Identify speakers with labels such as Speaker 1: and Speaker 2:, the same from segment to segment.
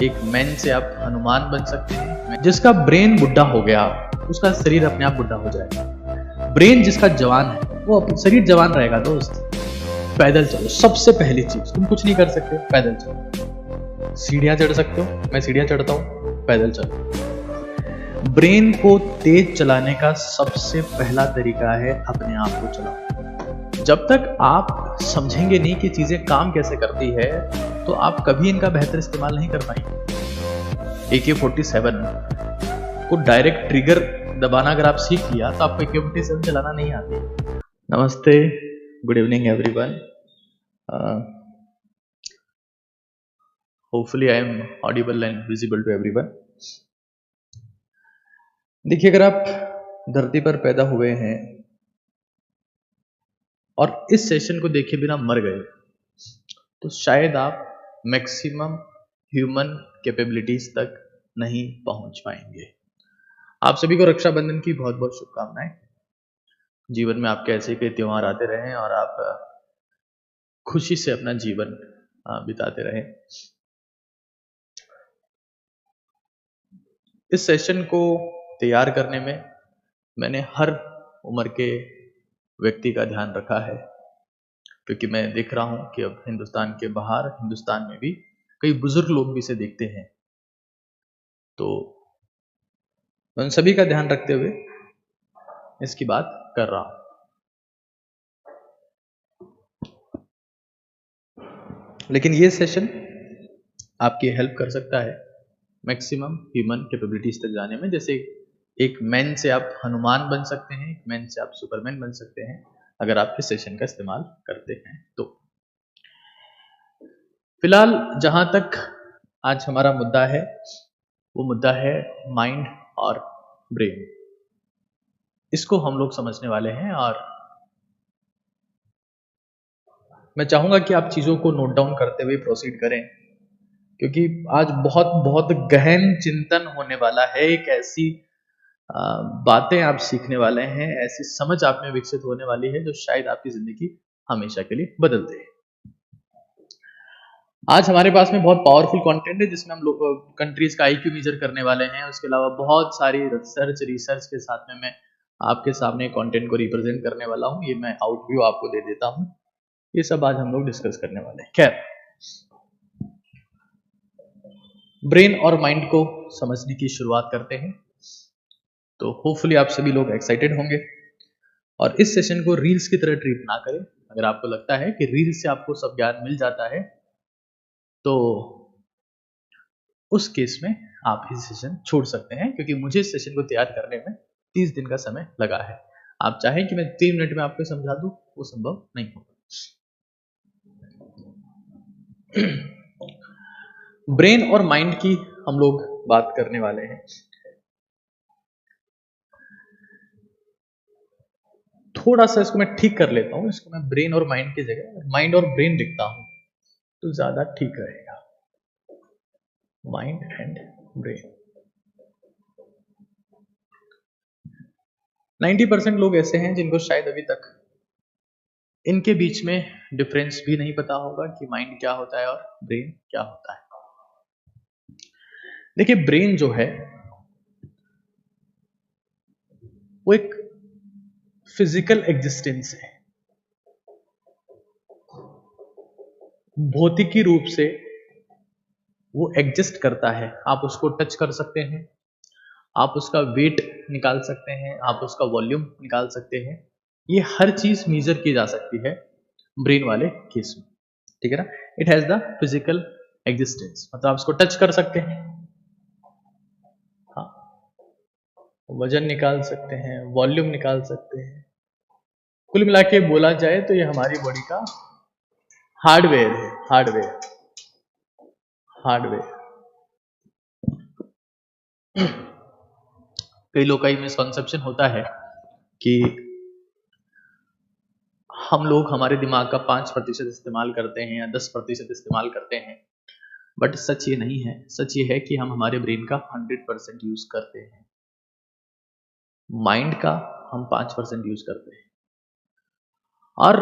Speaker 1: एक मैन से आप हनुमान बन सकते हैं। जिसका ब्रेन बुढ़ा हो गया उसका शरीर अपने आप बुढ़ा हो जाएगा। ब्रेन जिसका जवान है वो शरीर जवान रहेगा दोस्त। पैदल चलो, सबसे पहली चीज, तुम कुछ नहीं कर सकते, पैदल चलो। सीढ़ियां चढ़ सकते हो, मैं सीढ़ियां चढ़ता हूं, पैदल चलो। ब्रेन को तेज चलाने का सबसे पहला तरीका है अपने आप को चलाओ। जब तक आप समझेंगे नहीं कि चीजें काम कैसे करती है तो आप कभी इनका बेहतर इस्तेमाल नहीं कर पाएंगे। AK-47 को डायरेक्ट ट्रिगर दबाना अगर आप सीख लिया तो आपको AK-47 चलाना नहीं आती। नमस्ते, good evening everyone. Hopefully I am audible and visible to everyone. देखिए, अगर आप धरती पर पैदा हुए हैं और इस सेशन को देखे बिना मर गए तो शायद आप मैक्सिमम ह्यूमन कैपेबिलिटीज तक नहीं पहुंच पाएंगे। आप सभी को रक्षाबंधन की बहुत बहुत शुभकामनाएं। जीवन में आपके ऐसे कई त्योहार आते रहें और आप खुशी से अपना जीवन बिताते रहें। इस सेशन को तैयार करने में मैंने हर उम्र के व्यक्ति का ध्यान रखा है, क्योंकि मैं देख रहा हूं कि अब हिंदुस्तान के बाहर, हिंदुस्तान में भी कई बुजुर्ग लोग भी इसे देखते हैं। तो मैं उन सभी का ध्यान रखते हुए इसकी बात कर रहा हूं। लेकिन ये सेशन आपकी हेल्प कर सकता है मैक्सिमम ह्यूमन कैपेबिलिटीज तक जाने में। जैसे एक मैन से आप हनुमान बन सकते हैं, एक मैन से आप सुपरमैन बन सकते हैं अगर आप इस सेशन का इस्तेमाल करते हैं तो। फिलहाल जहां तक आज हमारा मुद्दा है वो मुद्दा है माइंड और ब्रेन। इसको हम लोग समझने वाले हैं और मैं चाहूंगा कि आप चीजों को नोट डाउन करते हुए प्रोसीड करें, क्योंकि आज बहुत बहुत गहन चिंतन होने वाला है। एक ऐसी बातें आप सीखने वाले हैं, ऐसी समझ आप में विकसित होने वाली है जो शायद आपकी जिंदगी हमेशा के लिए बदल दे। आज हमारे पास में बहुत पावरफुल कंटेंट है जिसमें हम लोग कंट्रीज का IQ मेजर करने वाले हैं। उसके अलावा बहुत सारी रिसर्च के साथ में मैं आपके सामने कंटेंट को रिप्रेजेंट करने वाला हूं। ये मैं आउटव्यू आपको दे देता हूं। ये सब आज हम लोग डिस्कस करने वाले हैं। खैर, ब्रेन और माइंड को समझने की शुरुआत करते हैं। तो होपफुली आप सभी लोग एक्साइटेड होंगे और इस सेशन को रील्स की तरह ट्रीट ना करें। अगर आपको लगता है कि रील्स से आपको सब ज्ञान मिल जाता है तो उस केस में आप इस सेशन छोड़ सकते हैं, क्योंकि मुझे इस सेशन को तैयार करने में 30 दिन का समय लगा है। आप चाहें कि मैं 3 मिनट में आपको समझा दूं, वो संभव नहीं होगा। ब्रेन और माइंड की हम लोग बात करने वाले हैं। थोड़ा सा इसको मैं ठीक कर लेता हूं, इसको मैं ब्रेन और माइंड की जगह माइंड और ब्रेन लिखता हूं तो ज्यादा ठीक रहेगा। Mind and brain. 90% लोग ऐसे हैं जिनको शायद अभी तक इनके बीच में डिफरेंस भी नहीं पता होगा कि माइंड क्या होता है और ब्रेन क्या होता है। देखिए, ब्रेन जो है वो एक फिजिकल एग्जिस्टेंस है। भौतिकी रूप से वो एग्जिस्ट करता है। आप उसको टच कर सकते हैं, आप उसका वेट निकाल सकते हैं, आप उसका वॉल्यूम निकाल सकते हैं। ये हर चीज मेजर की जा सकती है ब्रेन वाले केस में, ठीक है ना। It has the physical existence, मतलब आप उसको टच कर सकते हैं, हाँ, वजन निकाल सकते हैं, वॉल्यूम निकाल सकते हैं। कुल मिला के बोला जाए तो ये हमारी बॉडी का हार्डवेयर है। हार्डवेयर कई लोग का मिसकंसेप्शन होता है कि हम लोग हमारे दिमाग का 5% इस्तेमाल करते हैं या 10% इस्तेमाल करते हैं, बट सच ये नहीं है। सच ये है कि हम हमारे ब्रेन का 100% यूज करते हैं, माइंड का हम 5% यूज करते हैं। और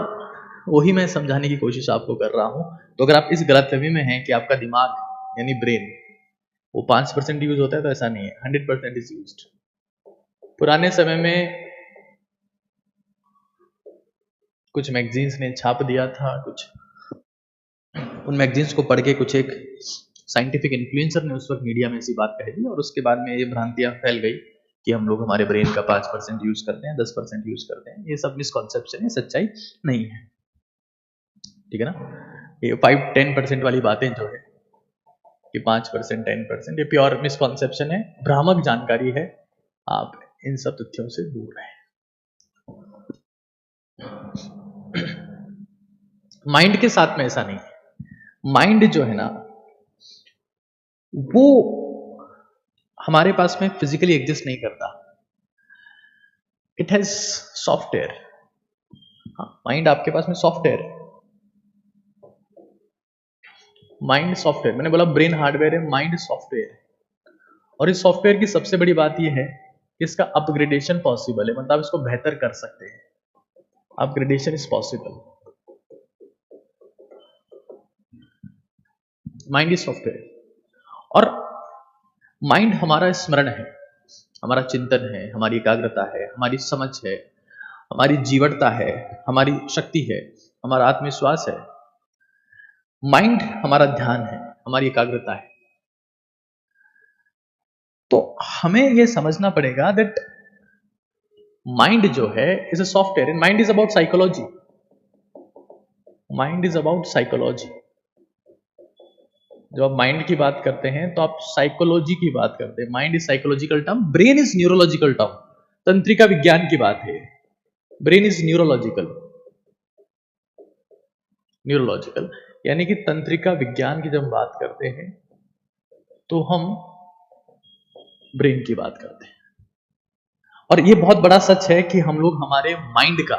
Speaker 1: वही मैं समझाने की कोशिश आपको कर रहा हूं। तो अगर आप इस गलतफहमी में हैं कि आपका दिमाग यानी ब्रेन वो 5% यूज होता है, तो ऐसा नहीं है, 100% इज यूज्ड। पुराने समय में कुछ मैगजीन्स ने छाप दिया था, कुछ उन मैगजीन्स को पढ़ के कुछ एक साइंटिफिक इन्फ्लुएंसर ने उस वक्त मीडिया में ऐसी बात कह दी, और उसके बाद में ये भ्रांतियां फैल गई कि हम लोग हमारे ब्रेन का 5% यूज करते हैं, 10% यूज करते हैं। ये सब मिसकॉन्सेप्शन है, सच्चाई नहीं है, ठीक है ना। ये 5-10% वाली बातें जो है कि 5% 10%, ये प्योर मिसकॉन्सेप्शन है, भ्रामक जानकारी है। आप इन सब तथ्यों से दूर रहें। माइंड के साथ में ऐसा नहीं है। माइंड जो है ना, वो हमारे पास में फिजिकली एग्जिस्ट नहीं करता, इट हैज सॉफ्टवेयर। हाँ, माइंड आपके पास में सॉफ्टवेयर, माइंड सॉफ्टवेयर, मैंने बोला ब्रेन हार्डवेयर है, माइंड सॉफ्टवेयर है। और इस सॉफ्टवेयर की सबसे बड़ी बात यह है कि इसका अपग्रेडेशन पॉसिबल है, मतलब आप इसको बेहतर कर सकते हैं। Upgradation is possible. Mind is software. और माइंड हमारा स्मरण है, हमारा चिंतन है, हमारी एकाग्रता है, हमारी समझ है, हमारी जीवटता है, हमारी शक्ति है, हमारा आत्मविश्वास है। माइंड हमारा ध्यान है, हमारी एकाग्रता है। तो हमें यह समझना पड़ेगा दैट माइंड जो है is a software, and mind is about psychology. Mind is about psychology. जब आप माइंड की बात करते हैं तो आप साइकोलॉजी की बात करते हैं। Mind is psychological term, brain is neurological term. तंत्रिका विज्ञान की बात है, ब्रेन इज न्यूरोलॉजिकल। न्यूरोलॉजिकल यानी कि तंत्रिका विज्ञान की जब बात करते हैं तो हम ब्रेन की बात करते हैं। और यह बहुत बड़ा सच है कि हम लोग हमारे माइंड का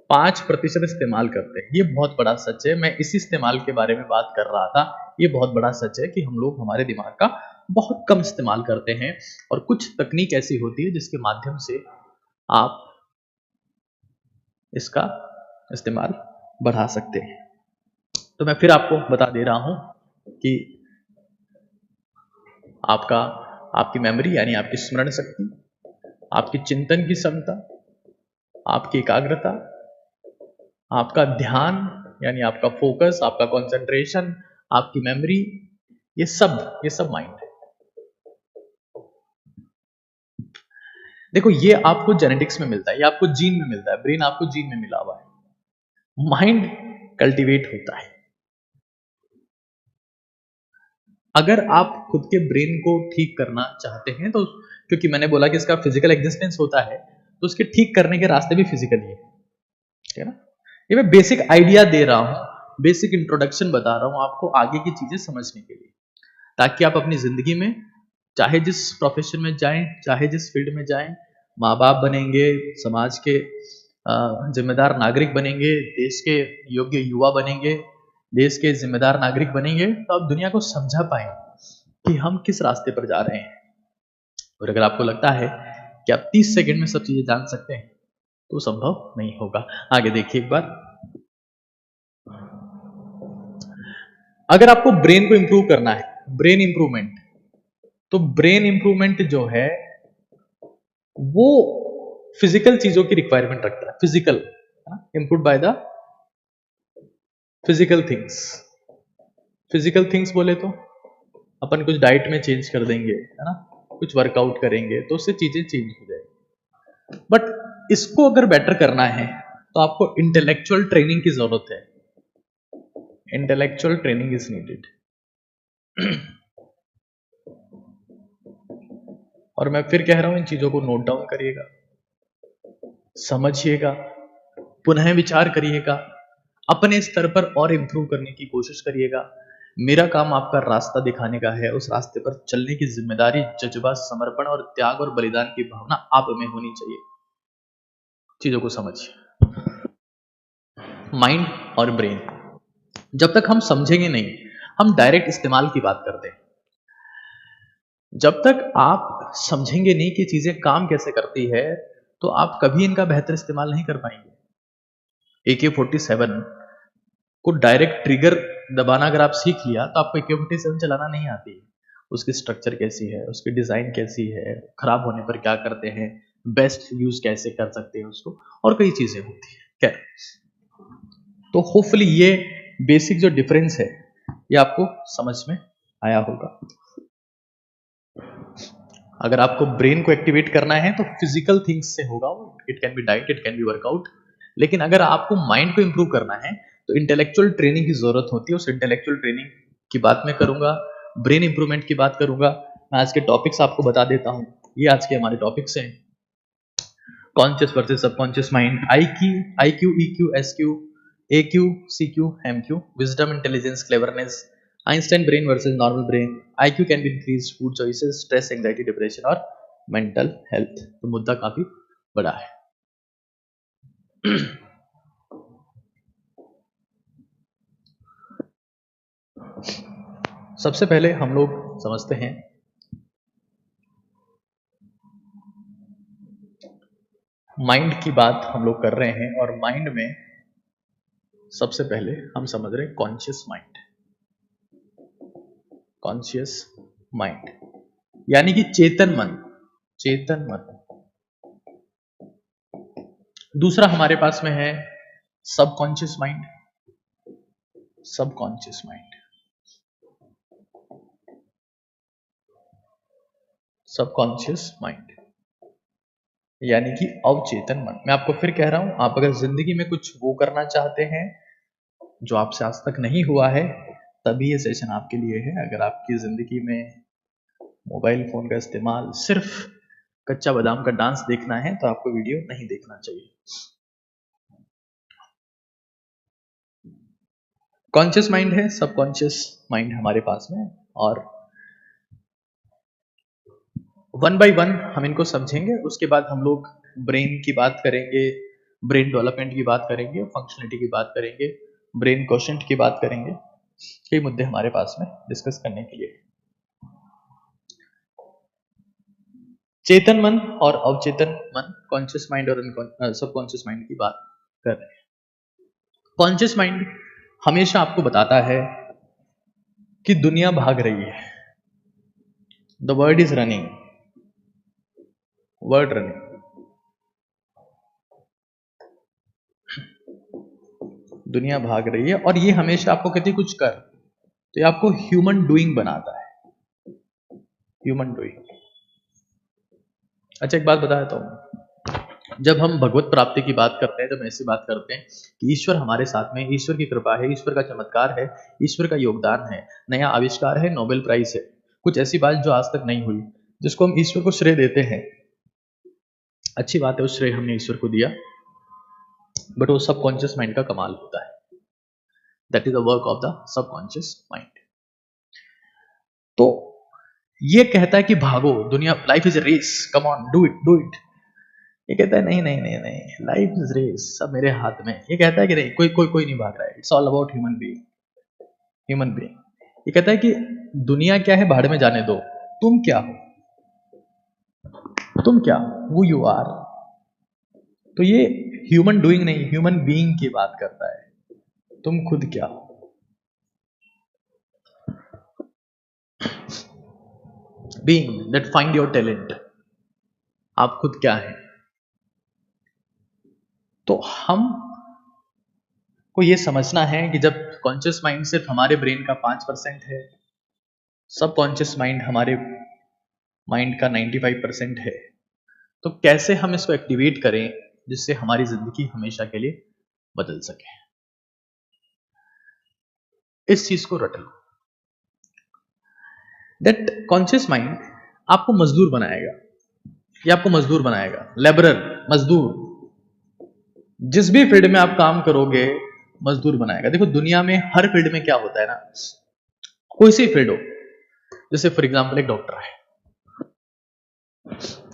Speaker 1: 5% इस्तेमाल करते हैं। ये बहुत बड़ा सच है। मैं इसी इस्तेमाल के बारे में बात कर रहा था। ये बहुत बड़ा सच है कि हम लोग हमारे दिमाग का बहुत कम इस्तेमाल करते हैं, और कुछ तकनीक ऐसी होती है जिसके माध्यम से आप इसका इस्तेमाल बढ़ा सकते हैं। तो मैं फिर आपको बता दे रहा हूं कि आपकी मेमोरी यानी आपकी स्मरण शक्ति, आपकी चिंतन की क्षमता, आपकी एकाग्रता, आपका ध्यान यानी आपका फोकस, आपका कंसंट्रेशन, आपकी मेमोरी, ये सब माइंड है। देखो, ये आपको जेनेटिक्स में मिलता है, ये आपको जीन में मिलता है, ब्रेन आपको जीन में मिला हुआ है। माइंड कल्टीवेट होता है। अगर आप खुद के ब्रेन को ठीक करना चाहते हैं तो, क्योंकि मैंने बोला कि इसका फिजिकल एग्जिस्टेंस होता है, तो उसके ठीक करने के रास्ते भी फिजिकल ही है, ठीक है ना। ये मैं बेसिक आइडिया दे रहा हूं, बेसिक इंट्रोडक्शन बता रहा हूं आपको आगे की चीजें समझने के लिए, ताकि आप अपनी जिंदगी में चाहे जिस प्रोफेशन में जाएं, चाहे जिस फील्ड में जाएं, माँ बाप बनेंगे, समाज के जिम्मेदार नागरिक बनेंगे, देश के योग्य युवा बनेंगे, देश के जिम्मेदार नागरिक बनेंगे, तो आप दुनिया को समझा पाए कि हम किस रास्ते पर जा रहे हैं। और अगर आपको लगता है कि आप 30 सेकंड में सब चीजें जान सकते हैं, तो संभव नहीं होगा। आगे देखिए एक बार। अगर आपको ब्रेन को इंप्रूव करना है, ब्रेन इंप्रूवमेंट, तो ब्रेन इंप्रूवमेंट जो है वो फिजिकल चीजों की रिक्वायरमेंट रखता है। Physical improve by the physical things. Physical things बोले तो अपन कुछ डाइट में चेंज कर देंगे, है ना, कुछ वर्कआउट करेंगे तो उससे चीजें चेंज हो जाएगी। बट इसको अगर बेटर करना है तो आपको इंटेलेक्चुअल ट्रेनिंग की जरूरत है। Intellectual training is needed. और मैं फिर कह रहा हूं, इन चीजों को नोट डाउन करिएगा, समझिएगा, पुनः विचार करिएगा, अपने स्तर पर और इंप्रूव करने की कोशिश करिएगा। मेरा काम आपका रास्ता दिखाने का है। उस रास्ते पर चलने की जिम्मेदारी, जज्बा, समर्पण और त्याग और बलिदान की भावना आप में होनी चाहिए। चीजों को समझिए। माइंड और ब्रेन जब तक हम समझेंगे नहीं, हम डायरेक्ट इस्तेमाल की बात करते हैं। जब तक आप समझेंगे नहीं कि चीजें काम कैसे करती है, तो आप कभी इनका बेहतर इस्तेमाल नहीं कर पाएंगे। AK-47 को डायरेक्ट ट्रिगर दबाना अगर आप सीख लिया तो आपको AK-47 चलाना नहीं आती है। उसकी स्ट्रक्चर कैसी है, उसकी डिज़ाइन कैसी है, खराब होने पर क्या करते हैं, बेस्ट यूज़ कैसे कर सकते हैं उसको, और कई चीज़ें होती हैं। खैर, तो होपफुली ये बेसिक जो डिफरेंस है ये आपको समझ में आया होगा। अगर आपको ब्रेन को एक्टिवेट करना है तो फिजिकल थिंग्स से होगा, it can be diet, it can be workout. लेकिन अगर आपको माइंड को इंप्रूव करना है तो इंटेलेक्चुअल ट्रेनिंग की जरूरत होती है। उस इंटेलेक्चुअल ट्रेनिंग की बात मैं करूंगा, ब्रेन इंप्रूवमेंट की बात करूंगा। मैं आज के टॉपिक्स आपको बता देता हूं। ये आज के हमारे टॉपिक्स हैं, conscious versus subconscious mind, IQ, EQ, SQ, AQ, CQ, MQ, wisdom, intelligence, cleverness, Einstein brain versus normal brain, IQ can be increase, food choices, stress, anxiety, depression और मेंटल हेल्थ। तो मुद्दा काफी बड़ा है। सबसे पहले हम लोग समझते हैं माइंड की बात हम लोग कर रहे हैं, और माइंड में सबसे पहले हम समझ रहे हैं कॉन्शियस माइंड। कॉन्शियस माइंड यानी कि चेतन मन, चेतन मन। दूसरा हमारे पास में है subconscious mind, subconscious mind, subconscious mind यानी कि अवचेतन मन। मैं आपको फिर कह रहा हूं, आप अगर जिंदगी में कुछ वो करना चाहते हैं जो आपसे आज तक नहीं हुआ है, तभी ये सेशन आपके लिए है। अगर आपकी जिंदगी में मोबाइल फोन का इस्तेमाल सिर्फ कच्चा बादाम का डांस देखना है तो आपको वीडियो नहीं देखना चाहिए। कॉन्शियस माइंड है, सबकॉन्शियस माइंड हमारे पास में, और वन बाय वन हम इनको समझेंगे। उसके बाद हम लोग ब्रेन की बात करेंगे, ब्रेन डेवलपमेंट की बात करेंगे, फंक्शनलिटी की बात करेंगे, ब्रेन क्वोशंट की बात करेंगे। कई मुद्दे हमारे पास में डिस्कस करने के लिए। चेतन मन और अवचेतन मन, कॉन्शियस माइंड और सबकॉन्शियस माइंड की बात कर रहे हैं। कॉन्शियस माइंड हमेशा आपको बताता है कि दुनिया भाग रही है, the world is running, world running. दुनिया भाग रही है, और ये हमेशा आपको कहती है कुछ कर, तो ये आपको ह्यूमन डूइंग बनाता है, ह्यूमन डूइंग। अच्छा, एक बात बता देता हूं, जब हम भगवत प्राप्ति की बात करते हैं तो हम ऐसी बात करते हैं कि ईश्वर हमारे साथ में, ईश्वर की कृपा है, ईश्वर का चमत्कार है, ईश्वर का योगदान है, नया आविष्कार है, नोबेल प्राइज है, कुछ ऐसी बात जो आज तक नहीं हुई, जिसको हम ईश्वर को श्रेय देते हैं। अच्छी बात है, उस श्रेय हमने ईश्वर को दिया, बट वो सबकॉन्शियस माइंड का कमाल होता है। That is the work of the subconscious mind. तो ये कहता है कि भागो, दुनिया, life is a race, come on, do it, do it. ये कहता है नहीं नहीं नहीं नहीं, लाइफ इज रेस, सब मेरे हाथ में। ये कहता है कि नहीं, कोई नहीं भाग रहा है, it's all about human being, human being. ये कहता है कि दुनिया क्या है, भाड़ में जाने दो, तुम क्या हो, तुम क्या, हु यू आर। तो ये ह्यूमन डूइंग नहीं, ह्यूमन बीइंग की बात करता है, तुम खुद क्या हो। Being that find your talent, आप खुद क्या है। तो हम को ये समझना है कि जब कॉन्शियस माइंड सिर्फ हमारे ब्रेन का 5% है, सबकॉन्शियस माइंड हमारे माइंड का 95% है, तो कैसे हम इसको एक्टिवेट करें जिससे हमारी जिंदगी हमेशा के लिए बदल सके। इस चीज को रट लो, दैट कॉन्शियस माइंड आपको मजदूर बनाएगा, ये आपको मजदूर बनाएगा, लेबरर, मजदूर। जिस भी फील्ड में आप काम करोगे, मजदूर बनाएगा। देखो, दुनिया में हर फील्ड में क्या होता है ना, कोई सी फील्ड हो, जैसे फॉर एग्जांपल एक डॉक्टर है,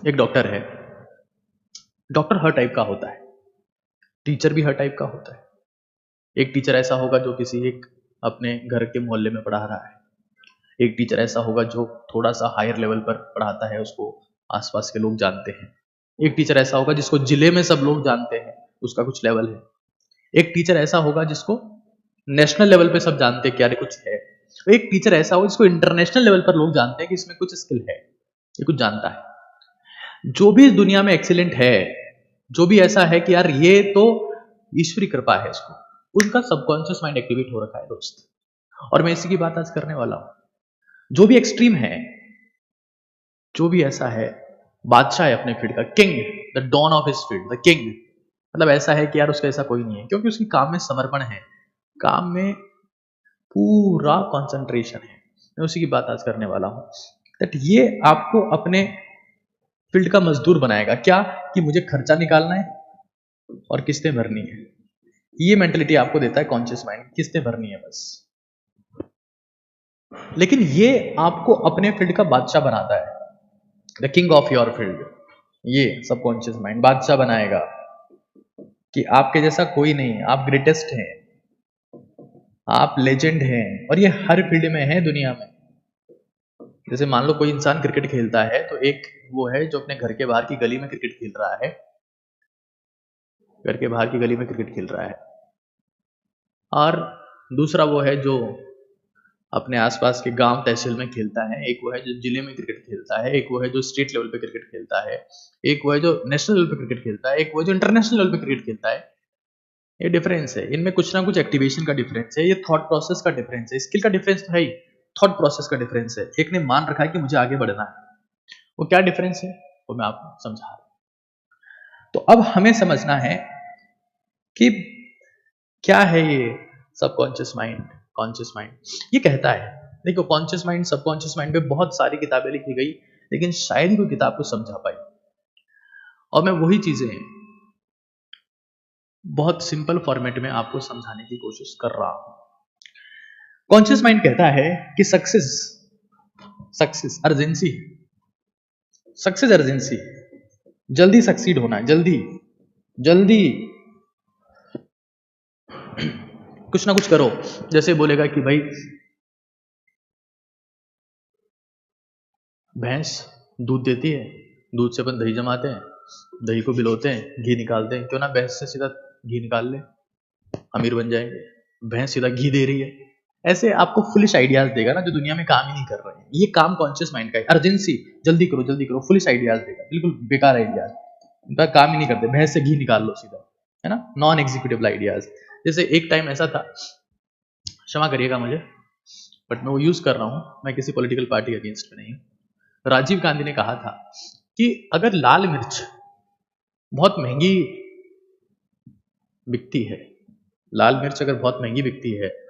Speaker 1: एक डॉक्टर है, डॉक्टर हर टाइप का होता है, टीचर भी हर टाइप का होता है। एक टीचर ऐसा होगा जो किसी एक अपने घर के मोहल्ले में पढ़ा रहा है, एक टीचर ऐसा होगा जो थोड़ा सा हायर लेवल पर पढ़ाता है, उसको आसपास के लोग जानते हैं, एक टीचर ऐसा होगा जिसको जिले में सब लोग जानते हैं, उसका कुछ लेवल है, एक टीचर ऐसा होगा जिसको नेशनल लेवल पे सब जानते हैं कि यार कुछ है। तो एक टीचर ऐसा हो जिसको इंटरनेशनल लेवल पर लोग जानते हैं कि इसमें कुछ स्किल है, ये कुछ जानता है। जो भी इस दुनिया में एक्सीलेंट है, जो भी ऐसा है कि यार ये तो ईश्वरी कृपा है इसको, उनका सबकॉन्शियस माइंड एक्टिवेट हो रखा है दोस्त। और मैं इसी की बात आज करने वाला हूं। जो भी एक्सट्रीम है, जो भी ऐसा है, बादशाह है अपने फील्ड का, king, the don of his field, the king, मतलब ऐसा है कि यार उसका ऐसा कोई नहीं है, क्योंकि उसकी काम में समर्पण है, काम में पूरा कंसंट्रेशन है। मैं उसी की बात आज करने वाला हूं। दैट ये आपको अपने फील्ड का मजदूर बनाएगा। क्या कि मुझे खर्चा निकालना है और किस्तें भरनी है, ये मेंटेलिटी आपको देता है कॉन्शियस माइंड, किस्तें भरनी है बस। लेकिन ये आपको अपने फील्ड का बादशाह बनाता है, the king of your field. ये सबकॉन्शियस माइंड बादशाह बनाएगा कि आपके जैसा कोई नहीं है, आप ग्रेटेस्ट हैं, आप लेजेंड हैं, और ये हर फील्ड में है दुनिया में। जैसे मान लो कोई इंसान क्रिकेट खेलता है, तो एक वो है जो अपने घर के बाहर की गली में क्रिकेट खेल रहा है, घर के बाहर की गली में क्रिकेट खेल रहा है, और दूसरा वो है जो अपने आसपास के गांव तहसील में खेलता है, एक वो है जो जिले में क्रिकेट खेलता है, एक वो है जो स्टेट लेवल पे क्रिकेट खेलता है, एक वो है जो नेशनल लेवल पे क्रिकेट खेलता है, एक वो है जो इंटरनेशनल लेवल पे क्रिकेट खेलता है। ये डिफरेंस है, इनमें कुछ ना कुछ एक्टिवेशन का डिफरेंस है, ये थॉट प्रोसेस का डिफरेंस है, स्किल का डिफरेंस तो है ही, थॉट प्रोसेस का डिफरेंस है। एक ने मान रखा है कि मुझे आगे बढ़ना है, वो क्या डिफरेंस है वो मैं आपको समझा रहा हूं। तो अब हमें समझना है कि क्या है ये सबकॉन्शियस माइंड, कॉन्शियस माइंड। ये कहता है, देखो कॉन्शियस माइंड, सबकॉन्शियस माइंड पे बहुत सारी किताबें लिखी गई, लेकिन शायद ही कोई किताब को समझा पाई। और मैं वही चीजें बहुत सिंपल फॉर्मेट में आपको समझाने की कोशिश कर रहा हूं। कॉन्शियस माइंड कहता है कि सक्सेस अर्जेंसी, सक्सेस अर्जेंसी, जल्दी सक्सीड होना है, जल्दी जल्दी कुछ ना कुछ करो। जैसे बोलेगा कि भाई भैंस दूध देती है, दूध से अपन दही जमाते हैं, दही को भिगोते हैं, घी निकालते हैं, क्यों ना भैंस से सीधा घी निकाल ले, अमीर बन जाएंगे, भैंस सीधा घी दे रही है। ऐसे आपको फुलिश आइडियाज देगा ना, जो दुनिया में काम ही नहीं कर रहे हैं। ये काम कॉन्शियस माइंड का है, अर्जेंसी, जल्दी करो जल्दी करो, फुलिश आइडियाज देगा, बिल्कुल बेकार आइडियाज, इनका काम ही नहीं करते, भैंस से घी निकाल लो सीधा, है ना, नॉन एग्जीक्यूटिव आइडियाज। जैसे एक टाइम ऐसा था, क्षमा करिएगा मुझे, बट मैं वो यूज कर रहा हूं, मैं किसी पॉलिटिकल पार्टी के अगेंस्ट में नहीं हूं। राजीव गांधी ने कहा था कि अगर लाल मिर्च बहुत महंगी बिकती है, लाल मिर्च अगर बहुत महंगी बिकती है,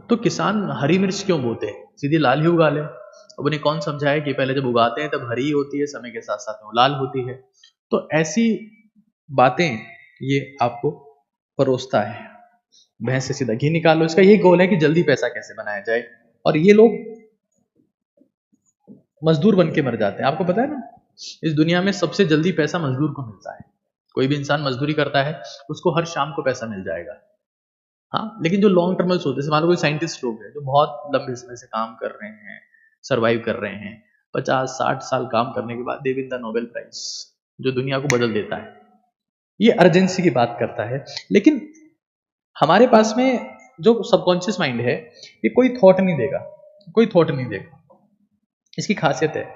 Speaker 1: तो किसान हरी मिर्च क्यों बोते हैं, सीधी लाल ही उगा ले। अब उन्हें कौन समझाए कि पहले जब उगाते हैं तब हरी होती है, समय के साथ साथ वो लाल होती है। तो ऐसी बातें ये आपको परोसता है, भैंस से सीधा घी निकालो, इसका ये गोल है कि जल्दी पैसा कैसे बनाया जाए। और ये लोग मजदूर बन के मर जाते हैं। आपको पता है ना, इस दुनिया में सबसे जल्दी पैसा मजदूर को मिलता है। कोई भी इंसान मजदूरी करता है, उसको हर शाम को पैसा मिल जाएगा। हाँ, लेकिन जो लॉन्ग टर्मल्स होते हैं, मान लो कोई साइंटिस्ट लोग हैं जो बहुत लंबे समय से काम कर रहे हैं, सर्वाइव कर रहे हैं, 50-60 साल काम करने के बाद they win the Nobel prize, जो दुनिया को बदल देता है। ये अर्जेंसी की बात करता है। लेकिन हमारे पास में जो सबकॉन्शियस माइंड है, ये कोई थॉट नहीं देगा, कोई थॉट नहीं देगा। इसकी खासियत है,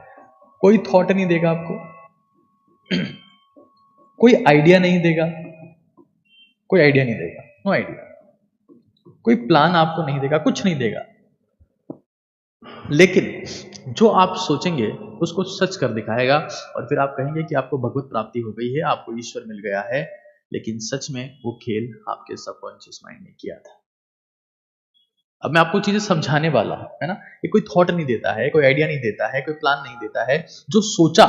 Speaker 1: कोई थॉट नहीं देगा आपको, कोई आइडिया नहीं देगा, कोई आइडिया नहीं देगा, नो आइडिया, कोई प्लान आपको नहीं देगा, कुछ नहीं देगा। लेकिन जो आप सोचेंगे उसको सच कर दिखाएगा, और फिर आप कहेंगे कि आपको भगवत प्राप्ति हो गई है, आपको ईश्वर मिल गया है। लेकिन सच में वो खेल आपके सबकॉन्शियस माइंड ने किया था। अब मैं आपको चीजें समझाने वाला हूं, है ना। ये कोई थॉट नहीं देता है, कोई आइडिया नहीं देता है, कोई प्लान नहीं देता है। जो सोचा,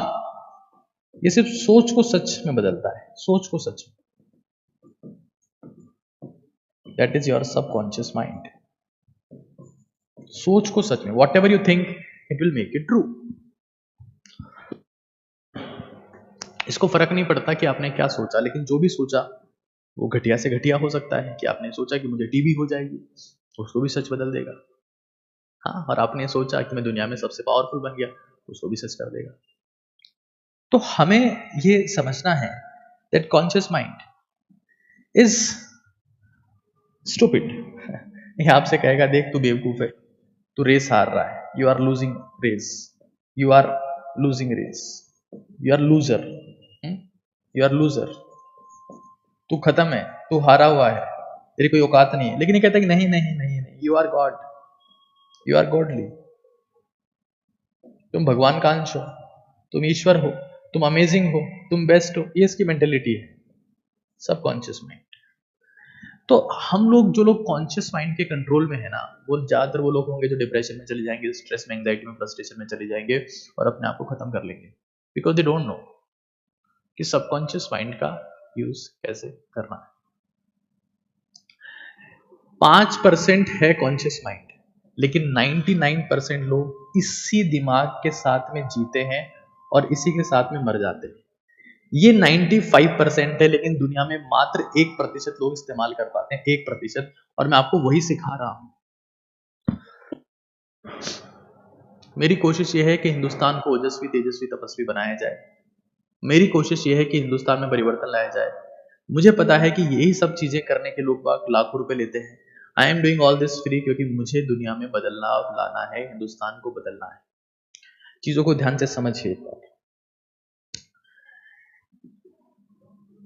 Speaker 1: ये सिर्फ सोच को सच में बदलता है, सोच को सच में। That is your subconscious mind. सोच को सच में, what ever you think it will make it true. इसको फर्क नहीं पड़ता कि आपने क्या सोचा, लेकिन जो भी सोचा वो घटिया से घटिया हो सकता है। कि आपने सोचा कि मुझे टीबी हो जाएगी, उसको भी सच बदल देगा। हाँ, और आपने सोचा कि मैं दुनिया में सबसे पावरफुल बन गया, उसको भी सच कर देगा। तो हमें ये समझना है that conscious mind is stupid, ये आपसे कहेगा देख तू बेवकूफ है, तू रेस हार रहा है, you are losing race, you are losing race, you are loser, you are loser, तू खत्म है, तू हारा हुआ है, तेरी कोई औकात नहीं है। लेकिन ये कहता है कि नहीं नहीं नहीं नहीं, you are God, you are godly, तुम भगवान का अंश हो, तुम ईश्वर हो, तुम अमेजिंग हो, तुम बेस्ट हो। ये इसकी मेंटेलिटी है, सबकॉन्शियस माइंड। तो हम लोग जो लोग कॉन्शियस माइंड के कंट्रोल में है ना, वो ज्यादातर वो लोग होंगे जो डिप्रेशन में चले जाएंगे, स्ट्रेस में, एंग्जाइटी में, फ्रस्ट्रेशन में चले जाएंगे और अपने आप को खत्म कर लेंगे, बिकॉज दे डोंट नो कि सबकॉन्शियस माइंड का यूज कैसे करना है। 5% है कॉन्शियस माइंड, लेकिन 99% लोग इसी दिमाग के साथ में जीते हैं और इसी के साथ में मर जाते हैं। ये 95% है, लेकिन दुनिया में मात्र 1% लोग इस्तेमाल कर पाते हैं, 1%, और मैं आपको वही सिखा रहा हूं। मेरी कोशिश यह है कि हिंदुस्तान को ओजस्वी, तेजस्वी, तपस्वी बनाया जाए। मेरी कोशिश यह है कि हिंदुस्तान में परिवर्तन लाया जाए। मुझे पता है कि यही सब चीजें करने के लोग लाखों रुपए लेते हैं। I am doing all this free, क्योंकि मुझे दुनिया में बदलाव लाना है, हिंदुस्तान को बदलना है। चीजों को ध्यान से समझिए।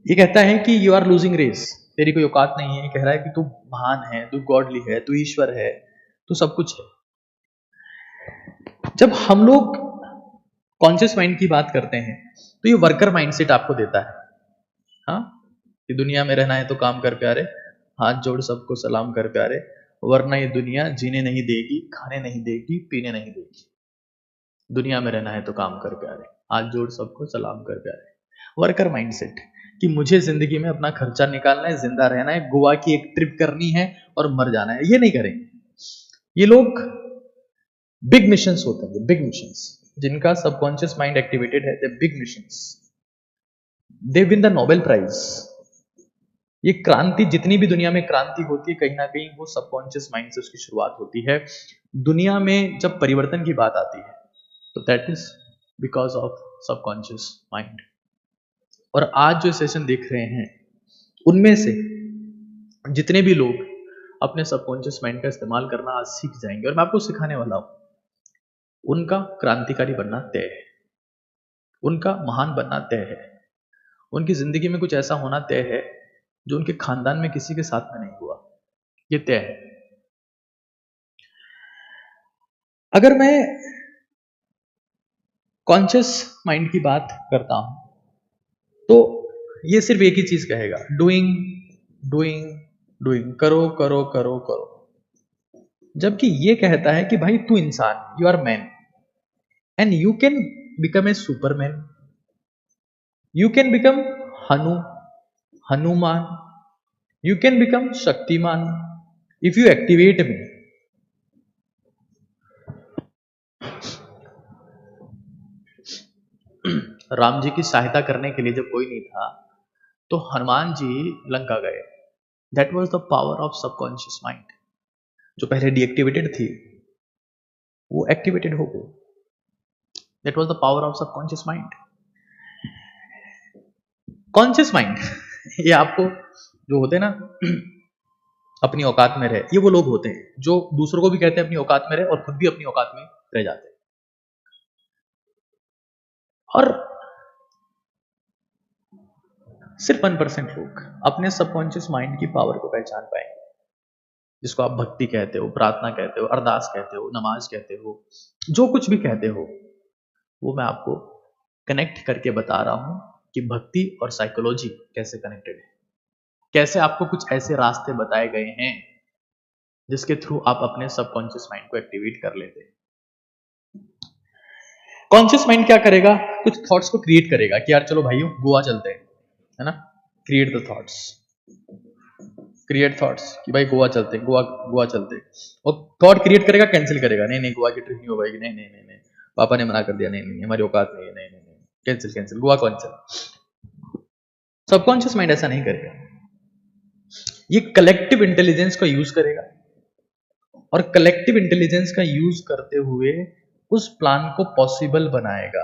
Speaker 1: ये कहता है कि यू आर लूजिंग रेस, तेरी कोई औकात नहीं है। ये कह रहा है कि तू महान है, तू गॉडली है, तू ईश्वर है, तू सब कुछ है। जब हम लोग कॉन्शियस माइंड की बात करते हैं तो ये वर्कर माइंडसेट आपको देता है। हाँ, कि दुनिया में रहना है तो काम कर प्यारे, हाथ जोड़ सबको सलाम कर प्यारे, वरना ये दुनिया जीने नहीं देगी, खाने नहीं देगी, पीने नहीं देगी। दुनिया में रहना है तो काम कर प्यारे, हाथ जोड़ सबको सलाम कर प्यारे। वर्कर माइंडसेट कि मुझे जिंदगी में अपना खर्चा निकालना है, जिंदा रहना है, गोवा की एक ट्रिप करनी है और मर जाना है। ये नहीं करेंगे ये लोग। बिग मिशंस होते हैं, बिग मिशंस, जिनका सबकॉन्शियस माइंड एक्टिवेटेड है, they big missions, they win the Nobel prize. ये क्रांति, जितनी भी दुनिया में क्रांति होती है, कहीं ना कहीं वो सबकॉन्शियस माइंड से उसकी शुरुआत होती है। दुनिया में जब परिवर्तन की बात आती है तो that is because of subconscious mind. और आज जो सेशन देख रहे हैं उनमें से जितने भी लोग अपने सबकॉन्शियस माइंड का इस्तेमाल करना आज सीख जाएंगे, और मैं आपको सिखाने वाला हूं, उनका क्रांतिकारी बनना तय है, उनका महान बनना तय है, उनकी जिंदगी में कुछ ऐसा होना तय है जो उनके खानदान में किसी के साथ में नहीं हुआ। ये तय है। अगर मैं कॉन्शियस माइंड की बात करता हूं तो ये सिर्फ एक ही चीज कहेगा, डूइंग डूइंग डूइंग, करो करो करो करो। जबकि ये कहता है कि भाई तू इंसान, you are man and you can become a superman, you can become Hanuman, you can become Shaktimaan if you activate me. Ram ji की सहायता करने के लिए जब कोई नहीं था तो हनुमान जी लंका गए। That was the power of subconscious mind. जो पहले डीएक्टिवेटेड थी वो एक्टिवेटेड हो गई। That was the power of subconscious mind. Conscious mind ये आपको जो होते हैं ना अपनी औकात में रहे, ये वो लोग होते हैं जो दूसरों को भी कहते हैं अपनी औकात में रहे और खुद भी अपनी औकात में रह जाते हैं। और सिर्फ 1% लोग अपने सबकॉन्शियस माइंड की पावर को पहचान पाएंगे, जिसको आप भक्ति कहते हो, प्रार्थना कहते हो, अरदास कहते हो, नमाज कहते हो, जो कुछ भी कहते हो, वो मैं आपको कनेक्ट करके बता रहा हूं कि भक्ति और साइकोलॉजी कैसे कनेक्टेड है, कैसे आपको कुछ ऐसे रास्ते बताए गए हैं जिसके थ्रू आप अपने सबकॉन्शियस माइंड को एक्टिवेट कर लेते हैं। कॉन्शियस माइंड क्या करेगा, कुछ थॉट्स को क्रिएट करेगा कि यार चलो भाइयों गोवा चलते हैं, है ना, create the thoughts, create thoughts कि भाई गोवा चलते हैं, गोवा चलते हैं। और थॉट क्रिएट करेगा, कैंसिल करेगा, नहीं नहीं गोवा की ट्रिप नहीं हो पाएगी, नहीं नहीं नहीं नहीं, पापा ने मना कर दिया, नहीं नहीं हमारी औकात नहीं है, नहीं नहीं नहीं, cancel cancel, Goa cancel. Subconscious mind ऐसा नहीं करेगा, ये कलेक्टिव इंटेलिजेंस का यूज करेगा और कलेक्टिव इंटेलिजेंस का यूज करते हुए उस प्लान को पॉसिबल बनाएगा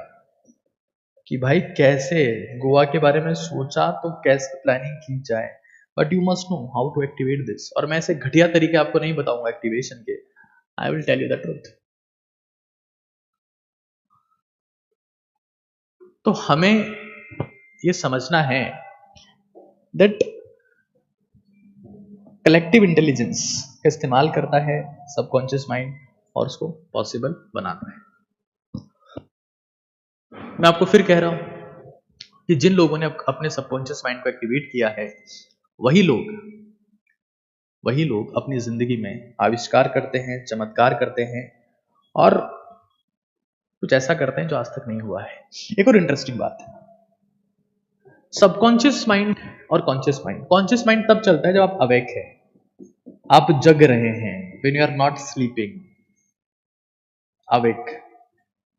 Speaker 1: कि भाई कैसे गोवा के बारे में सोचा तो कैसे प्लानिंग की जाए, but you must know how to activate this. और मैं ऐसे घटिया तरीके आपको नहीं बताऊंगा एक्टिवेशन के, I will tell you the truth. तो हमें ये समझना है दैट कलेक्टिव इंटेलिजेंस का इस्तेमाल करता है सबकॉन्शियस माइंड और उसको पॉसिबल बनाता है। मैं आपको फिर कह रहा हूं कि जिन लोगों ने अपने सबकॉन्शियस माइंड को एक्टिवेट किया है वही लोग अपनी जिंदगी में आविष्कार करते हैं, चमत्कार करते हैं और कुछ ऐसा करते हैं जो आज तक नहीं हुआ है। एक और इंटरेस्टिंग बात है, सबकॉन्शियस माइंड और कॉन्शियस माइंड तब चलता है जब आप अवेक है, आप जग रहे हैं, when you are not sleeping, awake।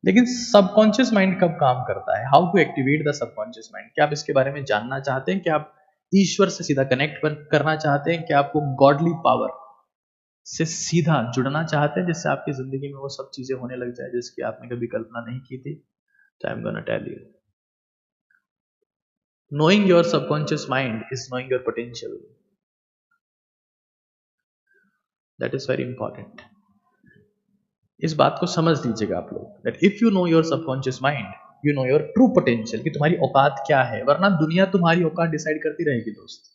Speaker 1: लेकिन सबकॉन्शियस माइंड कब काम करता है? How to activate the subconscious mind? क्या आप इसके बारे में जानना चाहते हैं? क्या आप ईश्वर से सीधा कनेक्ट करना चाहते हैं? क्या आपको गॉडली पावर से सीधा जुड़ना चाहते हैं जिससे आपकी जिंदगी में वो सब चीजें होने लग जाए जिसकी आपने कभी कल्पना नहीं की थी? तो I am gonna tell you, knowing your subconscious mind is knowing your potential. That is very important. इस बात को समझ लीजिएगा आप लोग, that if you know your subconscious mind, you know your true potential, कि तुम्हारी औकात क्या है, वरना दुनिया तुम्हारी औकात डिसाइड करती रहेगी दोस्त।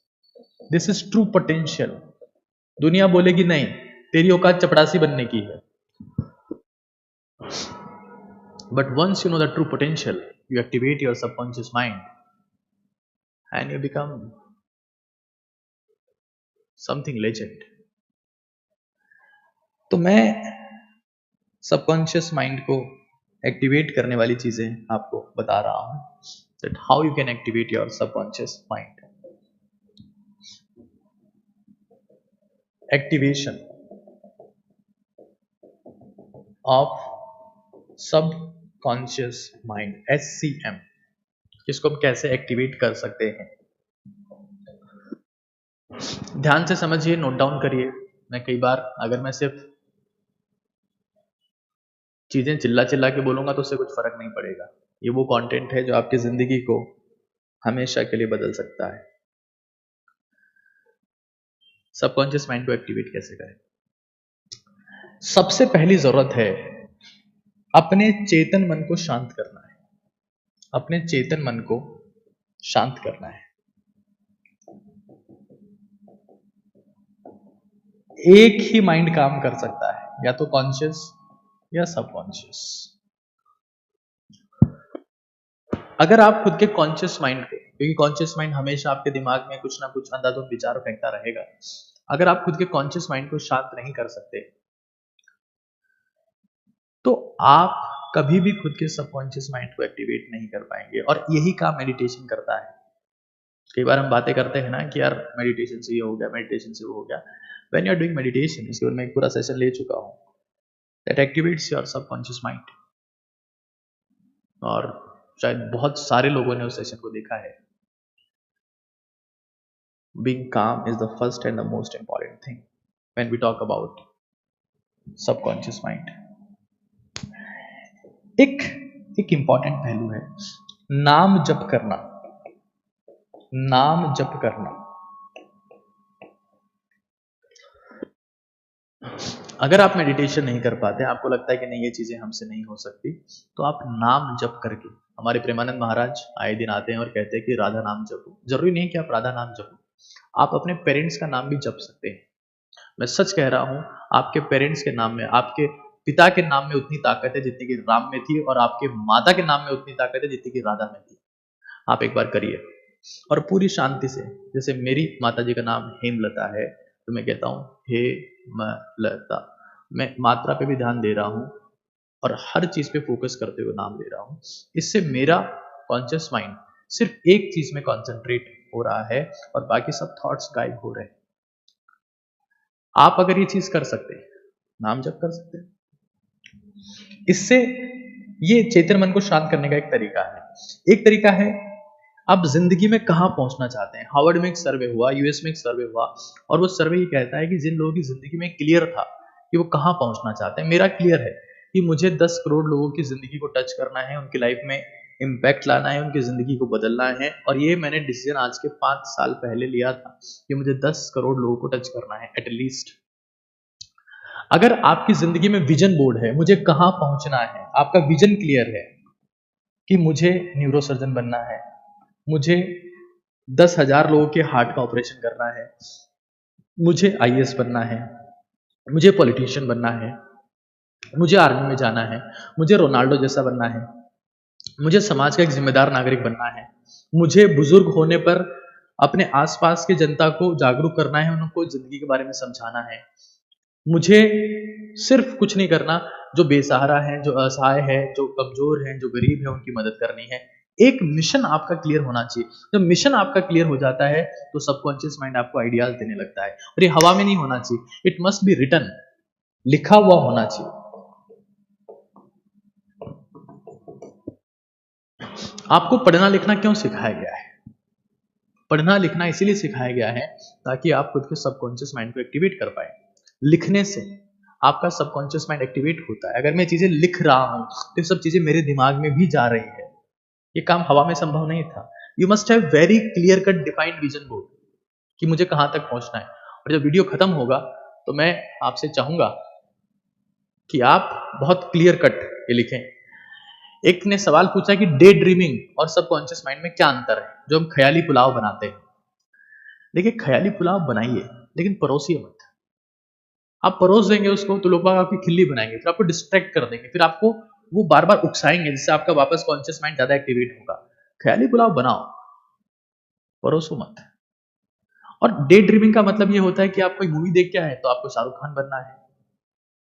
Speaker 1: This is true potential। दुनिया बोलेगी नहीं, तेरी औकात चपरासी बनने की है। But once you know the true potential, you activate your subconscious mind and you become something legend। तो मैं सबकॉन्शियस माइंड को एक्टिवेट करने वाली चीजें आपको बता रहा हूं, that how you can activate your subconscious mind. Activation of subconscious mind, SCM, इसको हम कैसे एक्टिवेट कर सकते हैं? ध्यान से समझिए, नोट डाउन करिए। मैं कई बार अगर मैं सिर्फ चीजें चिल्ला चिल्ला के बोलूंगा तो उससे कुछ फर्क नहीं पड़ेगा। ये वो कंटेंट है जो आपकी जिंदगी को हमेशा के लिए बदल सकता है। सबकॉन्शियस माइंड को एक्टिवेट कैसे करें? सबसे पहली जरूरत है अपने चेतन मन को शांत करना है। अपने चेतन मन को शांत करना है। एक ही माइंड काम कर सकता है, या तो कॉन्शियस या सबकॉन्शियस। अगर आप खुद के कॉन्शियस माइंड को, क्योंकि कॉन्शियस माइंड हमेशा आपके दिमाग में कुछ ना कुछ अंधाधुंध विचार फेंकता रहेगा, अगर आप खुद के कॉन्शियस माइंड को शांत नहीं कर सकते तो आप कभी भी खुद के सबकॉन्शियस माइंड को एक्टिवेट नहीं कर पाएंगे। और यही काम मेडिटेशन करता है। कई बार हम बातें करते हैं ना कि यार मेडिटेशन से ये हो गया, मेडिटेशन से वो हो गया। When you are doing meditation, इसके ऊपर मैं एक पूरा सेशन ले चुका हूं, that activates your subconscious mind. और शायद बहुत सारे लोगों ने उस सेशन को देखा है। Being calm is the first and the most important thing when we talk about subconscious mind। एक इंपॉर्टेंट पहलू है नाम जप करना। नाम जप करना। अगर आप मेडिटेशन नहीं कर पाते, आपको लगता है कि नहीं ये चीजें हमसे नहीं हो सकती, तो आप नाम जप करके, हमारे प्रेमानंद महाराज आए दिन आते हैं और कहते हैं कि राधा नाम जपो। जरूरी नहीं कि आप राधा नाम जपो, आप अपने पेरेंट्स का नाम भी जप सकते हैं। मैं सच कह रहा हूं, आपके पेरेंट्स के नाम में, आपके पिता के नाम में उतनी ताकत है जितनी कि राम में थी, और आपके माता के नाम में उतनी ताकत है जितनी कि राधा में थी। आप एक बार करिए और पूरी शांति से। जैसे मेरी माता जी का नाम हेमलता है, तो मैं कहता हूं हे लता। मैं मात्रा पे भी ध्यान दे रहा हूं और हर चीज पे फोकस करते हुए नाम ले रहा हूं। इससे मेरा कॉन्शियस माइंड सिर्फ एक चीज में कॉन्सेंट्रेट हो रहा है और बाकी सब थॉट्स गायब हो रहे हैं। आप अगर ये चीज कर सकते हैं, नाम जप कर सकते हैं, इससे ये चेतन मन को शांत करने का एक तरीका है। एक तरीका है, आप जिंदगी में कहां पहुंचना चाहते हैं। हार्वर्ड में एक सर्वे हुआ, यूएस में एक सर्वे हुआ, और वो सर्वे ये कहता है कि जिन लोगों की जिंदगी में क्लियर था कि वो कहां पहुंचना चाहते हैं, मेरा क्लियर है कि मुझे 10 करोड़ लोगों की जिंदगी को टच करना है, उनकी लाइफ में इम्पैक्ट लाना है, उनकी जिंदगी को बदलना है। और ये मैंने डिसीजन आज के 5 साल पहले लिया था कि मुझे 10 करोड़ लोगों को टच करना है एटलीस्ट। अगर आपकी जिंदगी में विजन बोर्ड है, मुझे कहां पहुंचना है, आपका विजन क्लियर है कि मुझे न्यूरोसर्जन बनना है, मुझे 10,000 लोगों के हार्ट का ऑपरेशन करना है, मुझे आईएएस बनना है, मुझे पॉलिटिशियन बनना है, मुझे आर्मी में जाना है, मुझे रोनाल्डो जैसा बनना है, मुझे समाज का एक जिम्मेदार नागरिक बनना है, मुझे बुजुर्ग होने पर अपने आसपास के जनता को जागरूक करना है, उनको जिंदगी के बारे में समझाना है, मुझे सिर्फ कुछ नहीं करना, जो बेसहारा है, जो असहाय है, जो कमजोर है, जो गरीब है, उनकी मदद करनी है। एक मिशन आपका क्लियर होना चाहिए। जब मिशन आपका क्लियर हो जाता है तो सबकॉन्शियस माइंड आपको आइडियाज देने लगता है। और ये हवा में नहीं होना चाहिए, इट मस्ट बी रिटन, लिखा हुआ होना चाहिए। आपको पढ़ना लिखना क्यों सिखाया गया है? पढ़ना लिखना इसीलिए सिखाया गया है ताकि आप खुद के सबकॉन्शियस माइंड को एक्टिवेट कर पाए। लिखने से आपका सबकॉन्शियस माइंड एक्टिवेट होता है। अगर मैं चीजें लिख रहा हूं तो सब चीजें मेरे दिमाग में भी जा रही है। ये काम हवा में संभव नहीं था। You must have very clear cut defined vision board कि मुझे कहां तक पहुंचना है। और जब वीडियो खत्म होगा तो मैं आपसे चाहूंगा कि आप बहुत क्लियर कट ये लिखें। एक ने सवाल पूछा कि डे ड्रीमिंग और सबकॉन्शियस माइंड में क्या अंतर है, जो हम ख्याली पुलाव बनाते हैं। देखिए, ख्याली पुलाव बनाइए लेकिन परोसिए मत। आप परोस देंगे उसको तो लोग आपकी खिल्ली बनाएंगे, फिर आपको डिस्ट्रैक्ट कर देंगे, फिर आपको वो बार बार उकसाएंगे, जिससे आपका वापस कॉन्शियस माइंड ज्यादा एक्टिवेट होगा। ख्याली पुलाव बनाओ, परोसो मत। और डे ड्रीमिंग का मतलब ये होता है कि आप कोई मूवी देख के आए तो आपको शाहरुख खान बनना है,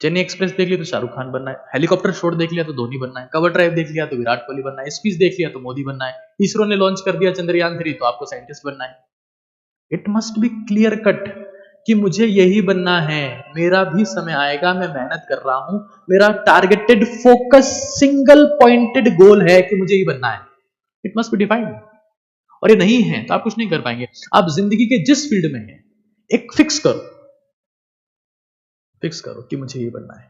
Speaker 1: चेन्नई एक्सप्रेस देख लिया तो शाहरुख खान बनना है, हेलीकॉप्टर शॉट देख लिया तो धोनी बनना है, कवर ड्राइव देख लिया तो विराट कोहली बनना है, स्पीच देख लिया तो मोदी बनना है, इसरो ने लॉन्च कर दिया चंद्रयान 3 तो आपको साइंटिस्ट बनना है। It must be clear cut कि मुझे यही बनना है, मेरा भी समय आएगा, मैं मेहनत कर रहा हूं, मेरा टारगेटेड फोकस सिंगल पॉइंटेड गोल है कि मुझे ही बनना है। It must be defined. और ये नहीं है तो आप कुछ नहीं कर पाएंगे। आप जिंदगी के जिस फील्ड में हैं एक फिक्स करो कि मुझे ये बनना है।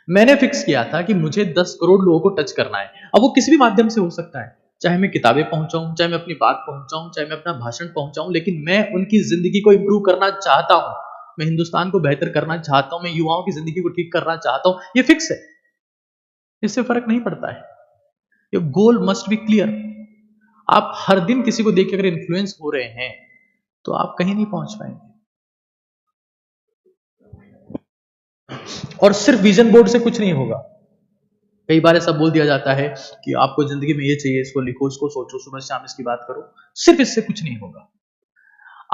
Speaker 1: मैंने फिक्स किया था कि मुझे 10 करोड़ लोगों को टच करना है। अब वो किसी भी माध्यम से हो सकता है, चाहे मैं किताबें पहुंचाऊं, चाहे मैं अपनी बात पहुंचाऊं, चाहे मैं अपना भाषण पहुंचाऊं, लेकिन मैं उनकी जिंदगी को इंप्रूव करना चाहता हूं। मैं हिंदुस्तान को बेहतर करना चाहता हूं, मैं युवाओं की जिंदगी को ठीक करना चाहता हूं। ये फिक्स है, इससे फर्क नहीं पड़ता है। ये गोल मस्ट बी क्लियर। आप हर दिन किसी को देख के अगर इन्फ्लुएंस हो रहे हैं तो आप कहीं नहीं पहुंच पाएंगे। और सिर्फ विजन बोर्ड से कुछ नहीं होगा। कई बार ऐसा बोल दिया जाता है कि आपको जिंदगी में ये चाहिए, इसको लिखो, इसको सोचो, सुबह शाम इसकी बात करो। सिर्फ इससे कुछ नहीं होगा।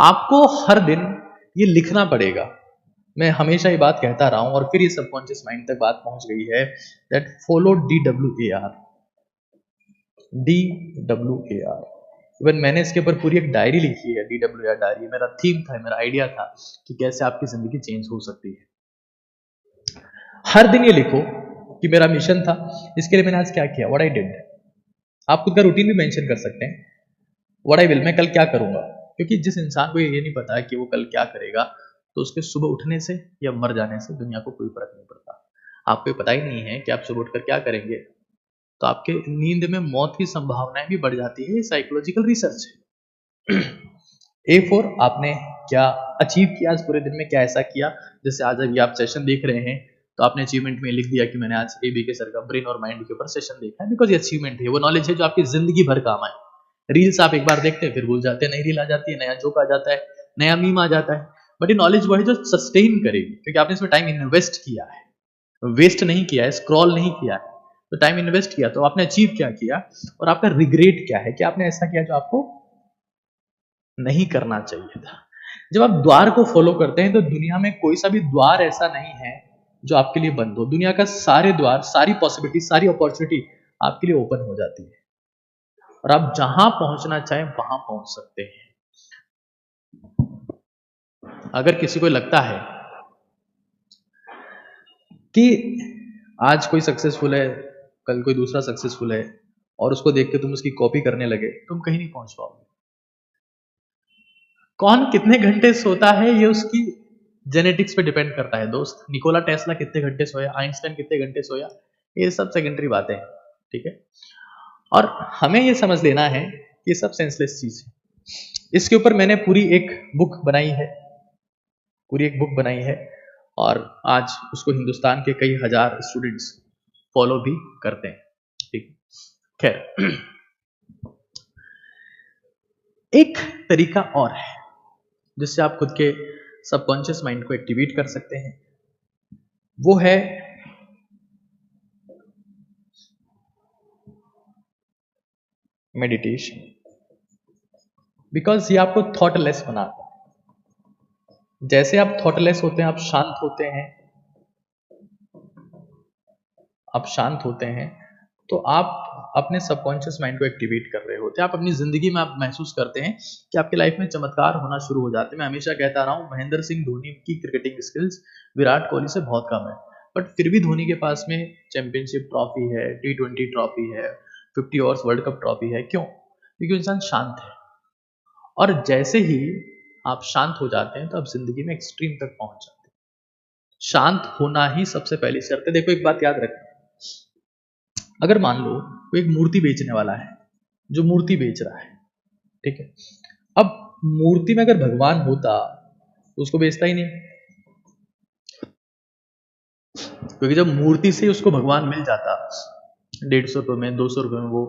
Speaker 1: आपको हर दिन ये लिखना पड़ेगा। मैं हमेशा ये बात कहता रहा हूं और फिर ये सबकॉन्शियस माइंड तक बात पहुंच गई है that follow DWAR। DWAR। Even मैंने इसके ऊपर पूरी एक डायरी लिखी है, DWAR डायरी। मेरा थीम था, मेरा आइडिया था कि कैसे आपकी जिंदगी चेंज हो सकती है। हर दिन ये लिखो कि मेरा मिशन था, इसके लिए मैंने आज क्या किया, व्हाट आई डिड। आप खुद का रूटीन भी मेंशन कर सकते हैं, व्हाट आई विल, मैं कल क्या करूंगा। क्योंकि जिस इंसान को ये नहीं पता कि वो कल क्या करेगा, तो उसके सुबह उठने से या मर जाने से दुनिया को कोई फर्क नहीं पड़ता। आपको पता ही नहीं है कि आप सुबह उठकर क्या करेंगे, तो आपके नींद में मौत की संभावनाएं भी बढ़ जाती है। साइकोलॉजिकल रिसर्च है। A4 आपने क्या अचीव किया आज पूरे दिन में, क्या ऐसा किया। जैसे आज अभी आप सेशन देख रहे हैं तो आपने अचीवमेंट में लिख दिया कि मैंने आज ABK सर का ब्रेन और माइंड के ऊपर सेशन देखा है। बिकॉज ये अचीवमेंट है, वो नॉलेज है जो आपकी जिंदगी भर काम आए। रील्स आप एक बार देखते हैं फिर भूल जाते हैं, नई रील आ जाती है, नया जोक आ जाता है, नया मीम आ जाता है। बट ये नॉलेज वो है जो सस्टेन करेगी, क्योंकि आपने इसमें टाइम इन्वेस्ट किया है, वेस्ट नहीं किया है, स्क्रॉल नहीं किया है। तो टाइम इन्वेस्ट किया, तो आपने अचीव क्या किया और आपका रिग्रेट क्या है कि आपने ऐसा किया जो आपको नहीं करना चाहिए था। जब आप द्वार को फॉलो करते हैं तो दुनिया में कोई सा भी द्वार ऐसा नहीं है जो आपके लिए बंद हो। दुनिया का सारे द्वार, सारी पॉसिबिलिटी, सारी अपॉर्चुनिटी आपके लिए ओपन हो जाती है और आप जहां पहुंचना चाहें वहां पहुंच सकते हैं। अगर किसी को लगता है कि आज कोई सक्सेसफुल है, कल कोई दूसरा सक्सेसफुल है और उसको देख के तुम उसकी कॉपी करने लगे, तुम कहीं नहीं पहुंच पाओगे। कौन कितने घंटे सोता है ये उसकी जेनेटिक्स पे डिपेंड करता है दोस्त। निकोला टेस्ला कितने घंटे सोया, आइंस्टाइन कितने घंटे सोया, ये सब सेकेंडरी बातें हैं, ठीक है। और हमें ये समझ लेना है कि ये सब सेंसलेस चीज है। इसके ऊपर मैंने पूरी एक बुक बनाई है, पूरी एक बुक बनाई है, और आज उसको हिंदुस्तान के कई हजार स्टूडेंट्स फॉलो भी करते हैं। ठीक, खैर एक तरीका और है जिससे आप खुद के सबकॉन्शियस माइंड को एक्टिवेट कर सकते हैं, वो है मेडिटेशन। बिकॉज ये आपको थॉटलेस बनाता है। जैसे आप थॉटलेस होते हैं, आप शांत होते हैं, आप शांत होते हैं, तो आप अपने सबकॉन्शियस माइंड को एक्टिवेट कर रहे होते हैं। आप अपनी जिंदगी में आप महसूस करते हैं कि आपकी लाइफ में चमत्कार होना शुरू हो जाते हैं। मैं हमेशा कहता रहा हूं, महेंद्र सिंह धोनी की क्रिकेटिंग स्किल्स विराट कोहली से बहुत कम है, बट फिर भी धोनी के पास में चैंपियनशिप ट्रॉफी है, T20 ट्रॉफी है, 50 ओवर्स वर्ल्ड कप ट्रॉफी है। क्यों? क्योंकि इंसान शांत है। और जैसे ही आप शांत हो जाते हैं तो आप जिंदगी में एक्सट्रीम तक पहुंच जाते हैं। शांत होना ही सबसे पहली शर्त है। देखो एक बात याद रखना, अगर मान लो कोई एक मूर्ति बेचने वाला है जो मूर्ति बेच रहा है, ठीक है, अब मूर्ति में अगर भगवान होता तो उसको बेचता ही नहीं, क्योंकि जब मूर्ति से उसको भगवान मिल जाता, 150 रुपये में, 200 रुपये में वो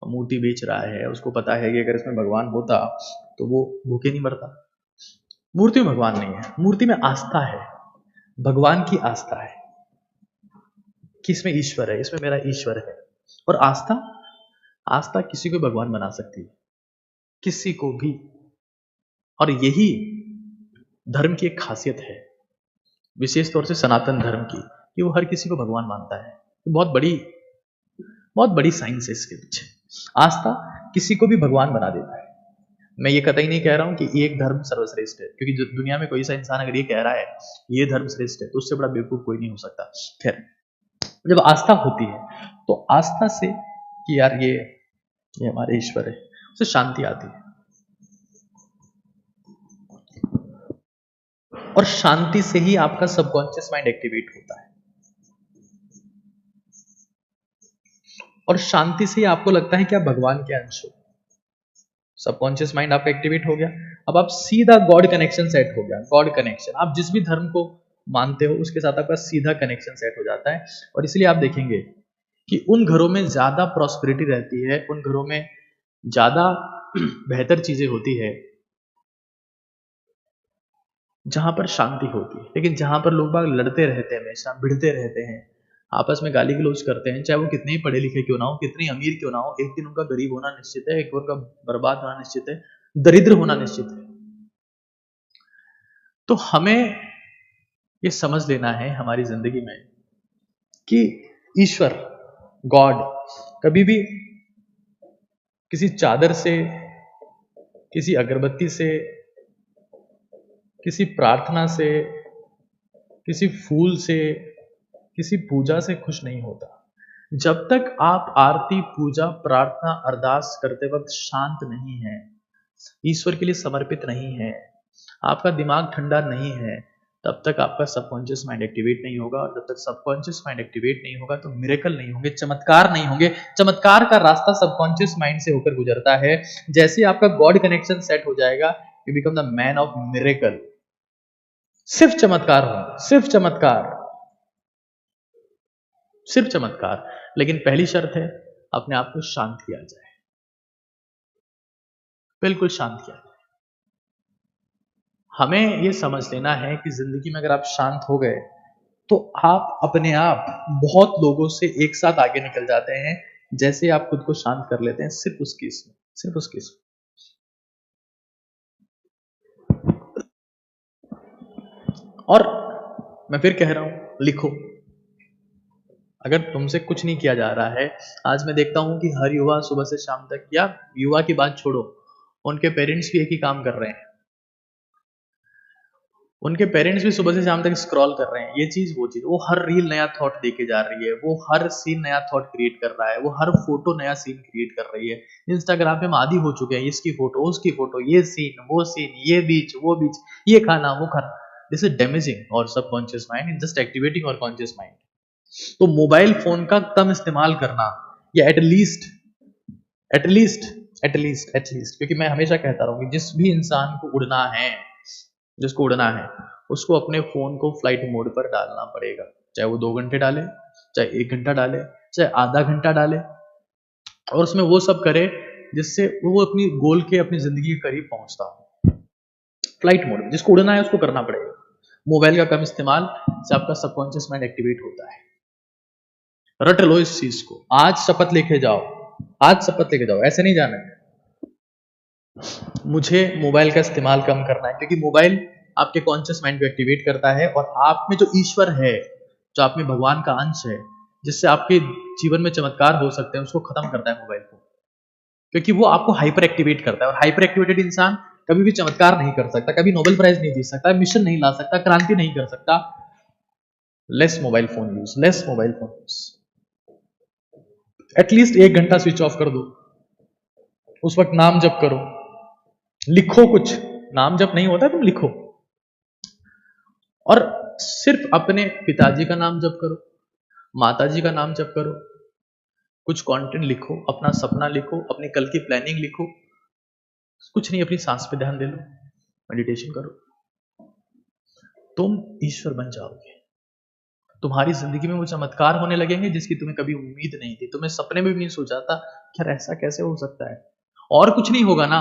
Speaker 1: मूर्ति बेच रहा है, उसको पता है कि अगर इसमें भगवान होता तो वो भूखे नहीं मरता। मूर्ति में भगवान नहीं है, मूर्ति में आस्था है, भगवान की आस्था है कि इसमें ईश्वर है, इसमें मेरा ईश्वर है। और आस्था, आस्था किसी को भगवान बना सकती है, किसी को भी। और यही धर्म की एक खासियत है, विशेष तौर से सनातन धर्म की, कि वो हर किसी को भगवान मानता है। तो बहुत बड़ी साइंस है इसके पीछे। आस्था किसी को भी भगवान बना देता है। मैं ये कतई नहीं कह रहा हूं कि एक धर्म सर्वश्रेष्ठ है, क्योंकि दुनिया में कोई सा इंसान अगर ये कह रहा है ये धर्म श्रेष्ठ है तो उससे बड़ा बेवकूफ कोई नहीं हो सकता। खैर, जब आस्था होती है तो आस्था से कि यार ये हमारे ईश्वर है, उससे शांति आती है। और शांति से ही आपका सबकॉन्शियस माइंड एक्टिवेट होता है, और शांति से ही आपको लगता है कि आप भगवान के अंश हो। सबकॉन्शियस माइंड आपका एक्टिवेट हो गया, अब आप सीधा गॉड कनेक्शन सेट हो गया। गॉड कनेक्शन, आप जिस भी धर्म को मानते हो उसके साथ आपका सीधा कनेक्शन सेट हो जाता है। और इसलिए आप देखेंगे कि उन घरों में ज्यादा प्रॉस्पेरिटी रहती है, उन घरों में ज्यादा बेहतर चीजें होती है जहां पर शांति होती है। लेकिन जहां पर लोग बाग लड़ते रहते हैं, हमेशा भिड़ते रहते हैं, आपस में गाली गलौज करते हैं, चाहे वो कितने ही पढ़े लिखे क्यों ना हो, कितने अमीर क्यों ना हो, एक दिन उनका गरीब होना निश्चित है, एक दिन उनका बर्बाद होना निश्चित है, दरिद्र होना निश्चित है। तो हमें ये समझ लेना है हमारी जिंदगी में कि ईश्वर, गॉड, कभी भी किसी चादर से, किसी अगरबत्ती से, किसी प्रार्थना से, किसी फूल से, किसी पूजा से खुश नहीं होता। जब तक आप आरती, पूजा, प्रार्थना, अरदास करते वक्त शांत नहीं है, ईश्वर के लिए समर्पित नहीं है, आपका दिमाग ठंडा नहीं है, तब तक आपका सबकॉन्शियस माइंड एक्टिवेट नहीं होगा। और जब तक सबकॉन्शियस माइंड एक्टिवेट नहीं होगा तो मिरेकल नहीं होंगे, चमत्कार नहीं होंगे। चमत्कार का रास्ता सबकॉन्शियस माइंड से होकर गुजरता है। जैसे ही आपका गॉड कनेक्शन सेट हो जाएगा, you become the man of miracle. सिर्फ चमत्कार होंगे, सिर्फ चमत्कार, सिर्फ चमत्कार। लेकिन पहली शर्त है, अपने आप को शांत किया जाए, बिल्कुल शांत किया जाए। हमें यह समझ लेना है कि जिंदगी में अगर आप शांत हो गए तो आप अपने आप बहुत लोगों से एक साथ आगे निकल जाते हैं, जैसे आप खुद को शांत कर लेते हैं सिर्फ उस केस में, सिर्फ उस केस में। और मैं फिर कह रहा हूं, लिखो। अगर तुमसे कुछ नहीं किया जा रहा है, आज मैं देखता हूं कि हर युवा सुबह से शाम तक, या युवा की बात छोड़ो, उनके पेरेंट्स भी एक ही काम कर रहे हैं, उनके पेरेंट्स भी सुबह से शाम तक स्क्रॉल कर रहे हैं, ये चीज वो चीज, वो हर रील नया थॉट देके जा रही है, वो हर सीन नया थॉट क्रिएट कर रहा है, वो हर फोटो नया सीन क्रिएट कर रही है। इंस्टाग्राम पे हम आदी हो चुके हैं, इसकी फोटो, उसकी फोटो, ये सीन, वो सीन, ये बीच, वो बीच, ये खाना, वो खाना। दिस इज डैमेजिंग और सबकॉन्शियस माइंड, जस्ट एक्टिवेटिंग और कॉन्शियस माइंड। तो मोबाइल फोन का कम इस्तेमाल करना, या एटलीस्ट एटलीस्ट क्योंकि मैं हमेशा कहता रहूंगी जिस भी इंसान को उड़ना है, जिसको उड़ना है, उसको अपने फोन को फ्लाइट मोड पर डालना पड़ेगा। चाहे वो 2 घंटे डाले, चाहे 1 घंटा डाले, चाहे आधा घंटा डाले, और उसमें वो सब करे जिससे वो अपनी गोल के, अपनी जिंदगी के करीब पहुंचता हो। फ्लाइट मोड में जिसको उड़ना है उसको करना पड़ेगा। मोबाइल का कम इस्तेमाल से आपका सबकॉन्शियस माइंड एक्टिवेट होता है। रट लो इस चीज को, आज शपथ लेके जाओ, आज शपथ लेके जाओ, ऐसे नहीं जाना है मुझे मोबाइल का इस्तेमाल कम करना है, क्योंकि मोबाइल आपके कॉन्शियस माइंड को एक्टिवेट करता है, और आप में जो ईश्वर है, जो आप में भगवान का अंश है, जिससे आपके जीवन में चमत्कार हो सकते हैं, उसको खत्म करता है मोबाइल को, क्योंकि वो आपको हाइपर एक्टिवेट करता है। और हाइपर एक्टिवेटेड इंसान कभी भी चमत्कार नहीं कर सकता, कभी नोबेल प्राइज नहीं जीत सकता, मिशन नहीं ला सकता, क्रांति नहीं कर सकता। Less mobile phone use, less mobile phone use. At least 1 घंटा स्विच ऑफ कर दो, उस वक्त नाम जप करो, लिखो कुछ, नाम जप नहीं होता तुम लिखो, और सिर्फ अपने पिताजी का नाम जप करो, माताजी का नाम जप करो, कुछ कंटेंट लिखो, अपना सपना लिखो, अपनी कल की प्लानिंग लिखो, कुछ नहीं, अपनी सांस पे ध्यान दे लो, मेडिटेशन करो, तुम ईश्वर बन जाओगे। तुम्हारी जिंदगी में वो चमत्कार होने लगेंगे जिसकी तुम्हें कभी उम्मीद नहीं थी, तुम्हें सपने में भी नहीं सोचा था कि यार ऐसा कैसे हो सकता है। और कुछ नहीं होगा ना,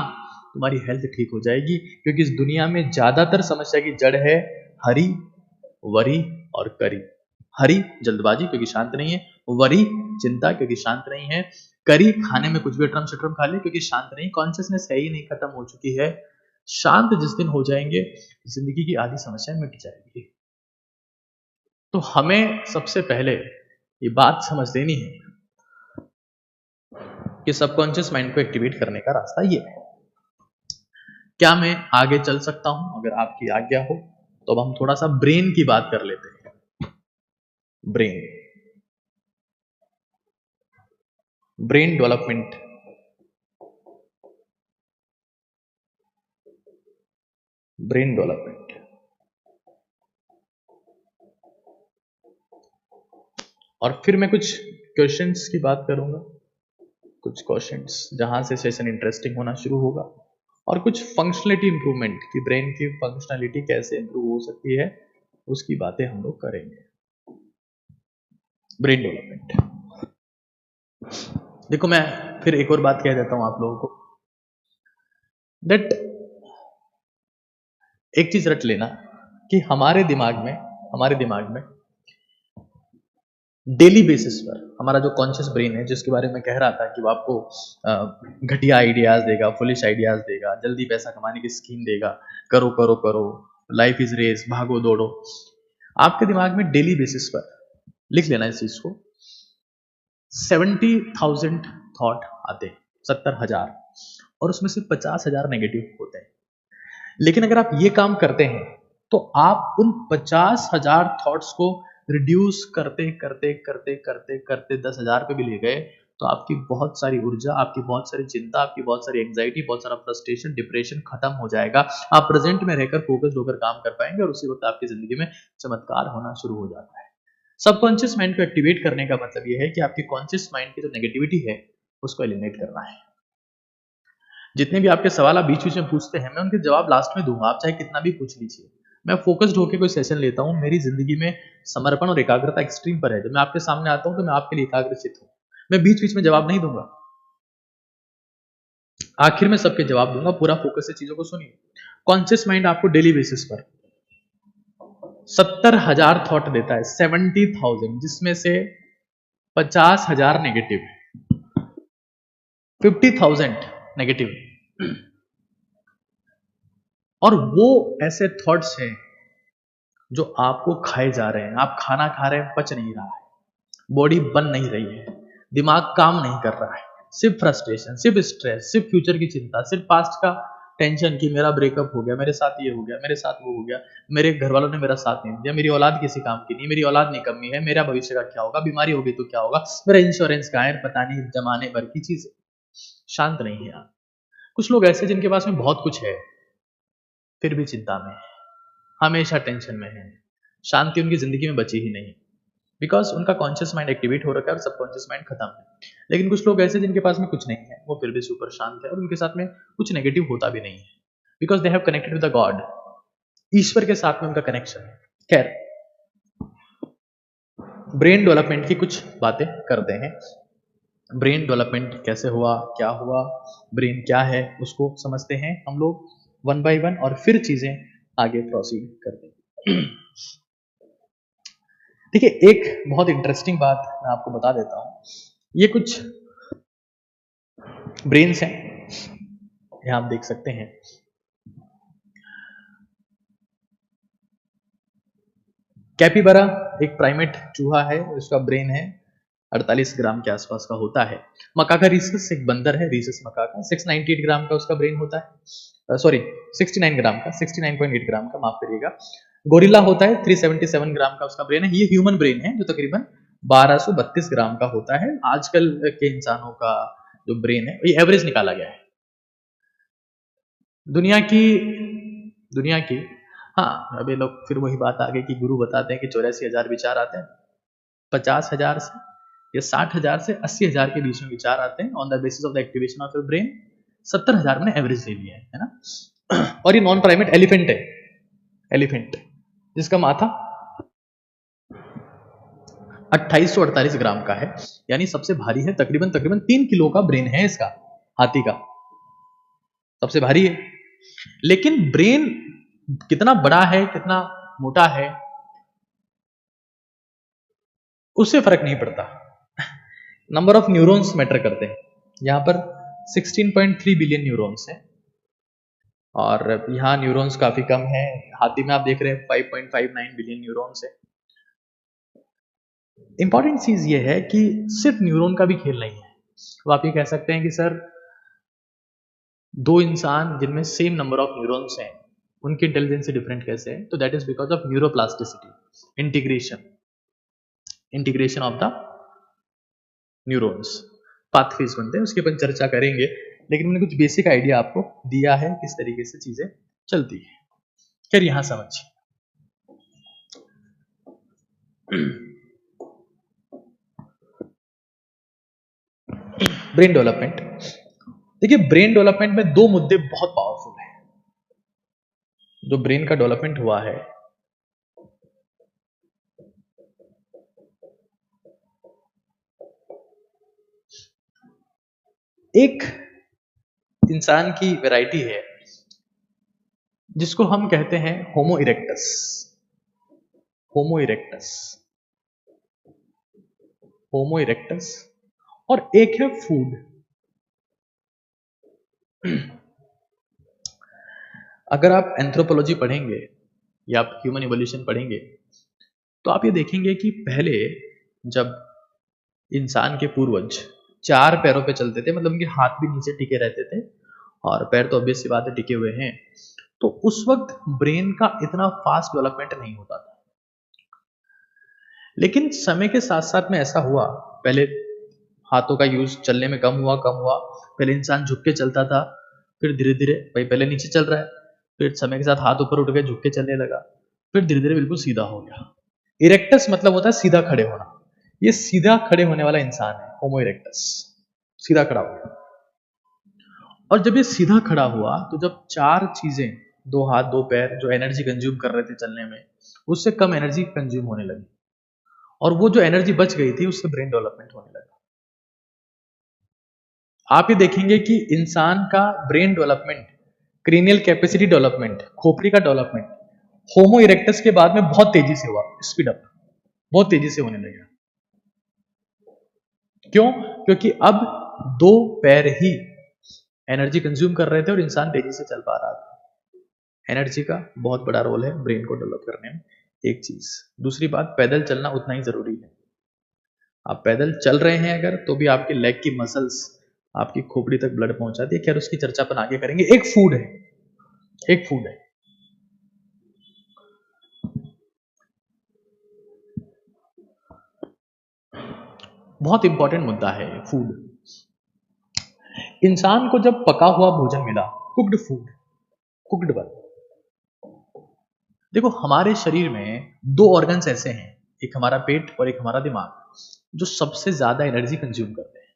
Speaker 1: तुम्हारी हेल्थ ठीक हो जाएगी, क्योंकि इस दुनिया में ज्यादातर समस्या की जड़ है हरी, वरी और करी। हरी जल्दबाजी क्योंकि शांत नहीं है, वरी चिंता क्योंकि शांत नहीं है, करी खाने में कुछ भी अटरम शटरम खा ले क्योंकि शांत नहीं, कॉन्शियसनेस है ही नहीं, खत्म हो चुकी है। शांत जिस दिन हो जाएंगे, जिंदगी की आधी समस्या मिट जाएगी। तो हमें सबसे पहले ये बात समझ लेनी है कि सबकॉन्शियस माइंड को एक्टिवेट करने का रास्ता ये है। क्या मैं आगे चल सकता हूं? अगर आपकी आज्ञा हो तो अब हम थोड़ा सा ब्रेन की बात कर लेते हैं। Brain development. ब्रेन डेवलपमेंट और फिर मैं कुछ क्वेश्चंस की बात करूंगा, कुछ क्वेश्चंस जहां से सेशन इंटरेस्टिंग होना शुरू होगा, और कुछ फंक्शनलिटी इंप्रूवमेंट की ब्रेन की फंक्शनलिटी कैसे इंप्रूव हो सकती है उसकी बातें हम लोग करेंगे। Brain development. देखो मैं फिर एक और बात कह देता हूं आप लोगों को, दैट एक चीज रट लेना कि हमारे दिमाग में डेली बेसिस पर हमारा जो कॉन्शियस ब्रेन है, जिसके बारे में कह रहा था कि वो आपको घटिया आइडियाज देगा, फुलिश आइडियाज देगा, जल्दी पैसा कमाने की स्कीम देगा, करो करो करो, लाइफ इज रेस, भागो दौड़ो। आपके दिमाग में डेली बेसिस पर, लिख लेना इस चीज को, 70,000 थॉट आते हैं, 70,000, और उसमें से 50,000 नेगेटिव होते हैं। लेकिन अगर आप ये काम करते हैं तो आप उन 50,000 थॉट्स को रिड्यूस करते करते करते करते करते 10,000 पे भी ले गए तो आपकी बहुत सारी ऊर्जा, आपकी बहुत सारी चिंता, आपकी बहुत सारी एंजाइटी, बहुत सारा फ्रस्ट्रेशन, डिप्रेशन खत्म हो जाएगा। आप प्रेजेंट में रहकर फोकस्ड होकर काम कर पाएंगे और उसी वक्त आपकी जिंदगी में चमत्कार होना शुरू हो जाता है। सबकॉन्शियस माइंड को एक्टिवेट करने का मतलब यह है कि आपकी कॉन्शियस माइंड की जो नेगेटिविटी है उसको एलिमिनेट करना है। जितने भी आपके सवाल आप बीच बीच में पूछते हैं, मैं उनके जवाब लास्ट में दूंगा, आप चाहे कितना भी पूछ लीजिए। मैं फोकस्ड होकर कोई सेशन लेता हूं, मेरी जिंदगी में समर्पण और एकाग्रता एक्सट्रीम पर है। जब मैं आपके सामने आता हूं तो मैं आपके लिए एकाग्रचित हूं, मैं बीच बीच में जवाब नहीं दूंगा, आखिर में सबके जवाब दूंगा। पूरा फोकस से चीजों को सुनिए। कॉन्शियस माइंड आपको डेली बेसिस पर 70,000 थॉट देता है, 70,000, जिसमें से 50,000 नेगेटिव, 50,000 नेगेटिव, और वो ऐसे थॉट्स हैं जो आपको खाए जा रहे हैं। आप खाना खा रहे हैं, पच नहीं रहा है, बॉडी बन नहीं रही है, दिमाग काम नहीं कर रहा है, सिर्फ फ्रस्ट्रेशन, सिर्फ स्ट्रेस, सिर्फ फ्यूचर की चिंता, सिर्फ पास्ट का टेंशन कि मेरा ब्रेकअप हो गया, मेरे साथ ये हो गया, मेरे साथ वो हो गया, मेरे घर वालों ने मेरा साथ नहीं दिया, मेरी औलाद किसी काम की नहीं, मेरी औलाद निकम्मी है, मेरा भविष्य का क्या होगा, बीमारी होगी तो क्या होगा, मेरा इंश्योरेंस कहाँ है, पता नहीं, जमाने भर की चीज। शांत नहीं है आप। कुछ लोग ऐसे जिनके पास में बहुत कुछ है फिर भी चिंता में है, हमेशा टेंशन में है, शांति उनकी जिंदगी में बची ही नहीं। बिकॉज उनका कॉन्शियस माइंड एक्टिवेट हो रखा है और सबकॉन्शियस माइंड खत्म है। लेकिन कुछ लोग ऐसे जिनके पास में कुछ नहीं है, वो फिर भी सुपर शांत है और उनके साथ में कुछ नेगेटिव होता भी नहीं है, because they have connected with the god. ईश्वर के साथ में उनका कनेक्शन है। खैर, ब्रेन डेवलपमेंट की कुछ बातें करते हैं। ब्रेन डेवलपमेंट कैसे हुआ, क्या हुआ, ब्रेन क्या है, उसको समझते हैं हम लोग वन बाय वन, और फिर चीजें आगे प्रोसीड करते हैं। देखिए, एक बहुत इंटरेस्टिंग बात मैं आपको बता देता हूं। ये कुछ ब्रेन्स हैं, यहां आप देख सकते हैं। कैपिबरा एक प्राइमेट चूहा है, उसका ब्रेन है 48 ग्राम के आसपास का होता है। मकाका रीसस एक बंदर है, रीसस मकाका, 698 ग्राम का उसका ब्रेन होता है, सॉरी 69 ग्राम का, 69.8 ग्राम का, माफ करिएगा। गोरिल्ला होता है 377 ग्राम का उसका ब्रेन है। ये ह्यूमन ब्रेन है जो तकरीबन 1232 ग्राम का होता है। आजकल के इंसानों का जो ब्रेन है ये एवरेज निकाला गया है दुनिया की। हाँ, अभी लोग फिर वही बात आ गई कि गुरु बताते हैं कि 84,000 विचार आते हैं, 50,000 से या 60,000 से 80,000 के बीच में विचार आते हैं on the basis of the activation of your brain. 70,000 मैंने एवरेज ले लिया है ना। और ये नॉन प्राइमेट एलिफेंट है, एलिफेंट जिसका माथा 2848 ग्राम का है, यानी सबसे भारी है। तकरीबन 3 किलो का ब्रेन है इसका, हाथी का सबसे भारी है। लेकिन ब्रेन कितना बड़ा है, कितना मोटा है, उससे फर्क नहीं पड़ता। नंबर ऑफ न्यूरॉन्स मैटर करते हैं। यहां पर 16.3 बिलियन न्यूरॉन्स हैं और यहां न्यूरॉन्स काफी कम है। हाथी में आप देख रहे हैं 5.59 बिलियन न्यूरॉन्स है। इंपॉर्टेंट चीज ये है कि सिर्फ न्यूरॉन का भी खेल नहीं है। तो आप ये कह सकते हैं कि सर, दो इंसान जिनमें सेम नंबर ऑफ न्यूरॉन्स हैं, उनकी इंटेलिजेंस से डिफरेंट कैसे है? तो that is because of neuroplasticity, integration of the neurons, pathways बनते हैं, उसकी अपन चर्चा करेंगे। लेकिन मैंने कुछ बेसिक आइडिया आपको दिया है किस तरीके से चीजें चलती है। फिर यहां समझिए, ब्रेन डेवलपमेंट। देखिए, ब्रेन डेवलपमेंट में दो मुद्दे बहुत पावरफुल हैं। जो ब्रेन का डेवलपमेंट हुआ है, एक इंसान की वैरायटी है जिसको हम कहते हैं होमो इरेक्टस। होमो इरेक्टस और एक है फूड। अगर आप एंथ्रोपोलॉजी पढ़ेंगे या आप ह्यूमन इवोल्यूशन पढ़ेंगे तो आप ये देखेंगे कि पहले जब इंसान के पूर्वज 4 पैरों पे चलते थे, मतलब उनके हाथ भी नीचे टिके रहते थे और पैर तो ऑब्वियस सी बात है टिके हुए हैं, तो उस वक्त ब्रेन का इतना फास्ट डेवलपमेंट नहीं होता था। लेकिन समय के साथ साथ में ऐसा हुआ, पहले हाथों का यूज चलने में कम हुआ। पहले इंसान झुक के चलता था, फिर धीरे धीरे भाई पहले नीचे चल रहा है, फिर समय के साथ हाथ ऊपर उठ के झुक के चलने लगा, फिर धीरे धीरे बिल्कुल सीधा हो गया। इरेक्टस मतलब होता है सीधा खड़े होना। ये सीधा खड़े होने वाला इंसान है, होमो इरेक्टस, सीधा खड़ा हो गया। और जब ये सीधा खड़ा हुआ तो जब 4 चीजें, 2 हाथ 2 पैर, जो एनर्जी कंज्यूम कर रहे थे चलने में, उससे कम एनर्जी कंज्यूम होने लगी और वो जो एनर्जी बच गई थी उससे ब्रेन डेवलपमेंट होने लगा। आप ये देखेंगे कि इंसान का brain development, cranial capacity development, खोपड़ी का डेवलपमेंट होमो इरेक्टस के बाद में बहुत तेजी से हुआ, स्पीड अप बहुत तेजी से होने लगा। क्यों? क्योंकि अब 2 पैर ही एनर्जी कंज्यूम कर रहे थे और इंसान तेजी से चल पा रहा था। एनर्जी का बहुत बड़ा रोल है ब्रेन को डेवलप करने में, एक चीज। दूसरी बात, पैदल चलना उतना ही जरूरी है। आप पैदल चल रहे हैं अगर, तो भी आपके लेग की मसल्स आपकी खोपड़ी तक ब्लड पहुंचाती है। खैर, उसकी चर्चा अपन आगे करेंगे। एक फूड है, बहुत इंपॉर्टेंट मुद्दा है फूड। इंसान को जब पका हुआ भोजन मिला, कुक्ड फूड, कुक्ड वन। देखो, हमारे शरीर में 2 ऑर्गन्स ऐसे हैं, एक हमारा पेट और एक हमारा दिमाग, जो सबसे ज्यादा एनर्जी कंज्यूम करते हैं।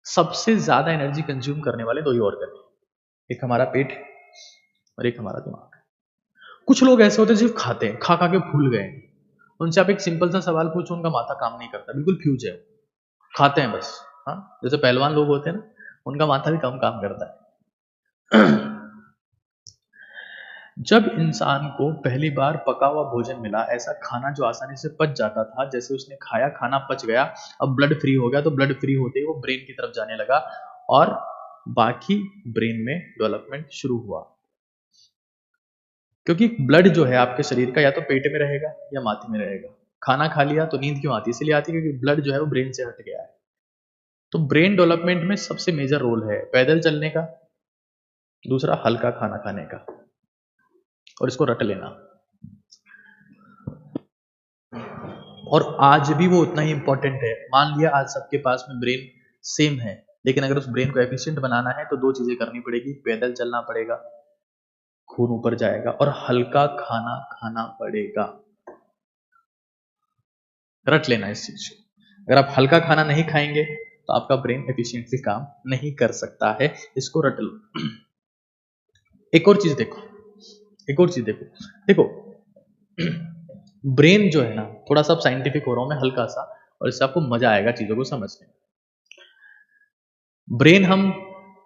Speaker 1: सबसे ज्यादा एनर्जी कंज्यूम करने वाले दो ही ऑर्गन हैं, एक हमारा पेट और एक हमारा दिमाग। कुछ लोग ऐसे होते हैं सिर्फ खाते हैं, खा खा के भूल गए। उनसे आप एक सिंपल सा सवाल पूछो, उनका माथा काम नहीं करता, बिल्कुल फ्यूज है, खाते हैं बस। हाँ, जैसे पहलवान लोग होते हैं ना, उनका माथा भी कम काम करता है। जब इंसान को पहली बार पका हुआ भोजन मिला, ऐसा खाना जो आसानी से पच जाता था, जैसे उसने खाया, खाना पच गया, अब ब्लड फ्री हो गया, तो ब्लड फ्री होते ही वो ब्रेन की तरफ जाने लगा और बाकी ब्रेन में डेवलपमेंट शुरू हुआ। क्योंकि ब्लड जो है आपके शरीर का या तो पेट में रहेगा या माथे में रहेगा। खाना खा लिया तो नींद क्यों आती है? इसलिए आती है क्योंकि ब्लड जो है वो ब्रेन से हट गया है। तो ब्रेन डेवलपमेंट में सबसे मेजर रोल है पैदल चलने का, दूसरा हल्का खाना खाने का, और इसको रट लेना। और आज भी वो उतना ही इंपॉर्टेंट है। मान लिया आज सबके पास में ब्रेन सेम है, लेकिन अगर उस ब्रेन को एफिशिएंट बनाना है तो दो चीजें करनी पड़ेगी, पैदल चलना पड़ेगा, खून ऊपर जाएगा, और हल्का खाना खाना पड़ेगा। रट लेना इस चीज को। अगर आप हल्का खाना नहीं खाएंगे तो आपका ब्रेन एफिशिएंटली काम नहीं कर सकता है, इसको रट लो। एक और चीज देखो, एक और चीज देखो, देखो ब्रेन जो है ना, थोड़ा सा साइंटिफिक हो रहा हूं मैं हल्का सा, और इससे आपको मजा आएगा चीजों को समझने में। ब्रेन हम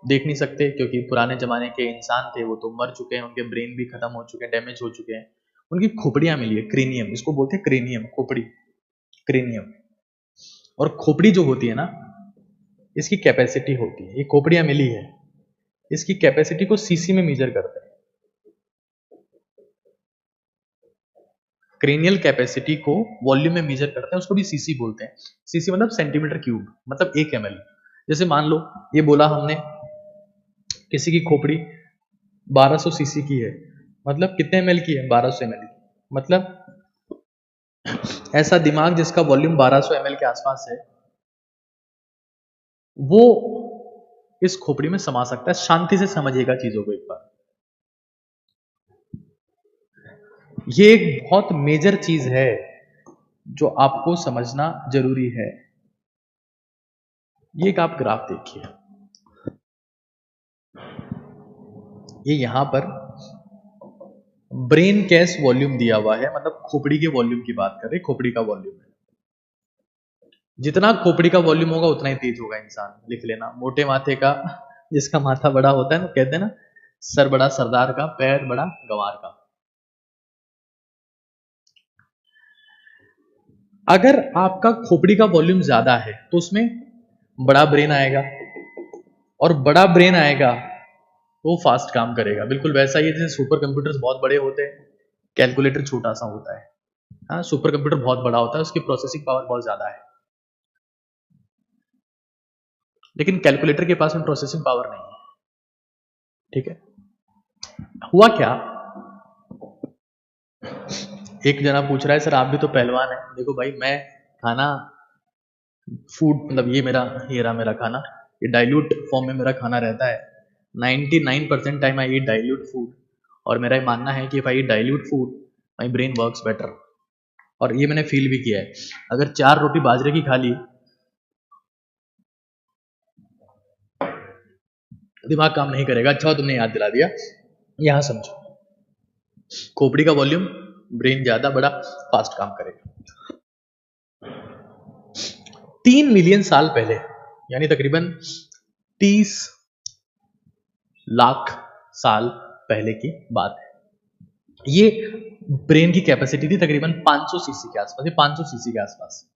Speaker 1: देख नहीं सकते क्योंकि पुराने जमाने के इंसान थे, वो तो मर चुके हैं, उनके ब्रेन भी खत्म हो चुके हैं, डैमेज हो चुके हैं। उनकी खोपड़ियां मिली है, क्रेनियम, इसको बोलते हैं क्रेनियम, खोपड़ी, क्रेनियम। और खोपड़ी जो होती है ना, इसकी कैपेसिटी होती है, ये खोपड़ियां मिली है, इसकी कैपेसिटी को सीसी में मेजर करते हैं। क्रेनियल कैपेसिटी को वॉल्यूम में मेजर करते हैं, उसको भी सीसी बोलते हैं। सीसी मतलब सेंटीमीटर क्यूब, मतलब 1 ml। जैसे मान लो ये बोला हमने किसी की खोपड़ी 1200 सीसी की है, मतलब कितने ml की है? 1200 ml की। मतलब ऐसा दिमाग जिसका वॉल्यूम 1200 ml के आसपास है, वो इस खोपड़ी में समा सकता है। शांति से समझिएगा चीजों को एक बार। ये एक बहुत मेजर चीज है जो आपको समझना जरूरी है। ये एक आप ग्राफ देखिए, ये यहां पर ब्रेन कैस वॉल्यूम दिया हुआ है, मतलब खोपड़ी के वॉल्यूम की बात कर रहे हैं, खोपड़ी का वॉल्यूम है। जितना खोपड़ी का वॉल्यूम होगा उतना ही तेज होगा इंसान। लिख लेना, मोटे माथे का, जिसका माथा बड़ा होता है ना, कहते हैं ना, सर बड़ा सरदार का, पैर बड़ा गंवार का। अगर आपका खोपड़ी का वॉल्यूम ज्यादा है तो उसमें बड़ा ब्रेन आएगा, और बड़ा ब्रेन आएगा तो वो फास्ट काम करेगा। बिल्कुल वैसा ही है जैसे सुपर कंप्यूटर्स बहुत बड़े होते हैं, कैलकुलेटर छोटा सा होता है। हाँ, सुपर कंप्यूटर बहुत बड़ा होता है, उसकी प्रोसेसिंग पावर बहुत ज्यादा है, लेकिन कैलकुलेटर के पास में प्रोसेसिंग पावर नहीं है। ठीक है, हुआ क्या, एक जना पूछ रहा है सर आप भी तो पहलवान है। देखो भाई, मैं खाना, फूड, मतलब ये रहा मेरा खाना, ये डाइल्यूट फॉर्म में मेरा खाना रहता है। 99% time I eat dilute food, और मेरा ये मानना है कि भाई dilute food my brain works better. और ये मैंने फील भी किया है। अगर 4 रोटी बाजरे की खा ली, दिमाग काम नहीं करेगा। अच्छा तुमने याद दिला दिया, यहां समझो, खोपड़ी का वॉल्यूम, ब्रेन ज्यादा बड़ा, फास्ट काम करेगा। 3 मिलियन साल पहले, यानी तकरीबन 30 लाख साल पहले की बात है। ये ब्रेन की कैपेसिटी थी तकरीबन 500 सीसी के आसपास, 500 सीसी के आसपास।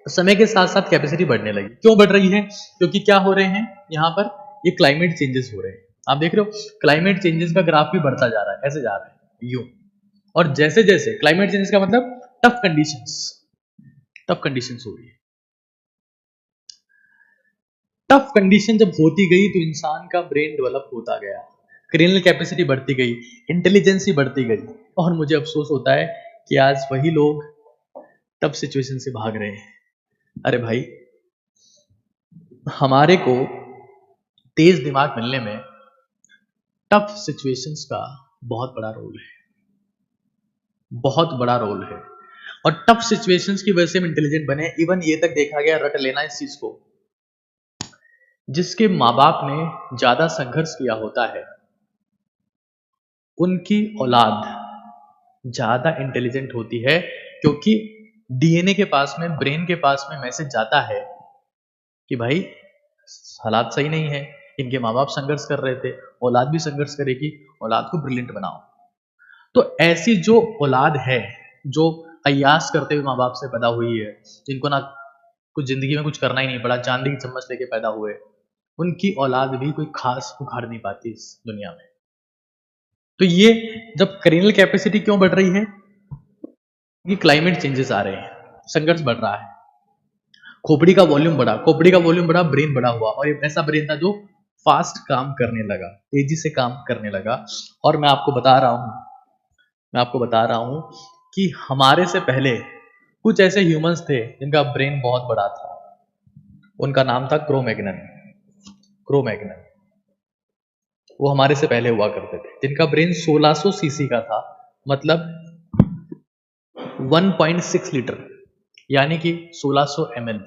Speaker 1: समय के साथ साथ कैपेसिटी बढ़ने लगी। क्यों बढ़ रही है? क्योंकि क्या हो रहे हैं यहां पर, ये क्लाइमेट चेंजेस हो रहे हैं। आप देख रहे हो क्लाइमेट चेंजेस का ग्राफ भी बढ़ता जा रहा है, ऐसे जा रहा है यूं। और जैसे जैसे क्लाइमेट चेंजेस का मतलब टफ कंडीशंस हो रही है। टफ कंडीशन जब होती गई तो इंसान का ब्रेन डेवलप होता गया, क्रेनियल कैपेसिटी बढ़ती गई, इंटेलिजेंसी बढ़ती गई। और मुझे अफसोस होता है कि आज वही लोग टफ सिचुएशन से भाग रहे हैं। अरे भाई, हमारे को तेज दिमाग मिलने में टफ सिचुएशंस का बहुत बड़ा रोल है, बहुत बड़ा रोल है। और टफ सिचुएशंस की वजह से हम इंटेलिजेंट बने। इवन ये तक देखा गया, रट लेना इस चीज को, जिसके माँ बाप ने ज्यादा संघर्ष किया होता है उनकी औलाद ज्यादा इंटेलिजेंट होती है, क्योंकि डीएनए के पास में, ब्रेन के पास में मैसेज जाता है कि भाई हालात सही नहीं है, इनके माँ बाप संघर्ष कर रहे थे, औलाद भी संघर्ष करेगी, औलाद को ब्रिलियंट बनाओ। तो ऐसी जो औलाद है जो अय्यास करते हुए माँ बाप से पैदा हुई है, जिनको ना कुछ जिंदगी में कुछ करना ही नहीं पड़ा, चांदी की चम्मच लेके पैदा हुए, उनकी औलाद भी कोई खास उखाड़ नहीं पाती इस दुनिया में। तो ये जब करेनल कैपेसिटी क्यों बढ़ रही है, ये क्लाइमेट चेंजेस आ रहे हैं, संघर्ष बढ़ रहा है, खोपड़ी का वॉल्यूम बढ़ा, खोपड़ी का वॉल्यूम बढ़ा, ब्रेन बढ़ा हुआ, और ये ऐसा ब्रेन था जो फास्ट काम करने लगा, तेजी से काम करने लगा। और मैं आपको बता रहा हूं कि हमारे से पहले कुछ ऐसे ह्यूमंस थे जिनका ब्रेन बहुत बड़ा था, उनका नाम था क्रोमैग्नन। वो हमारे से पहले हुआ करते थे, जिनका ब्रेन 1600 सीसी का था, मतलब 1.6 लीटर, यानी कि 1600 ml।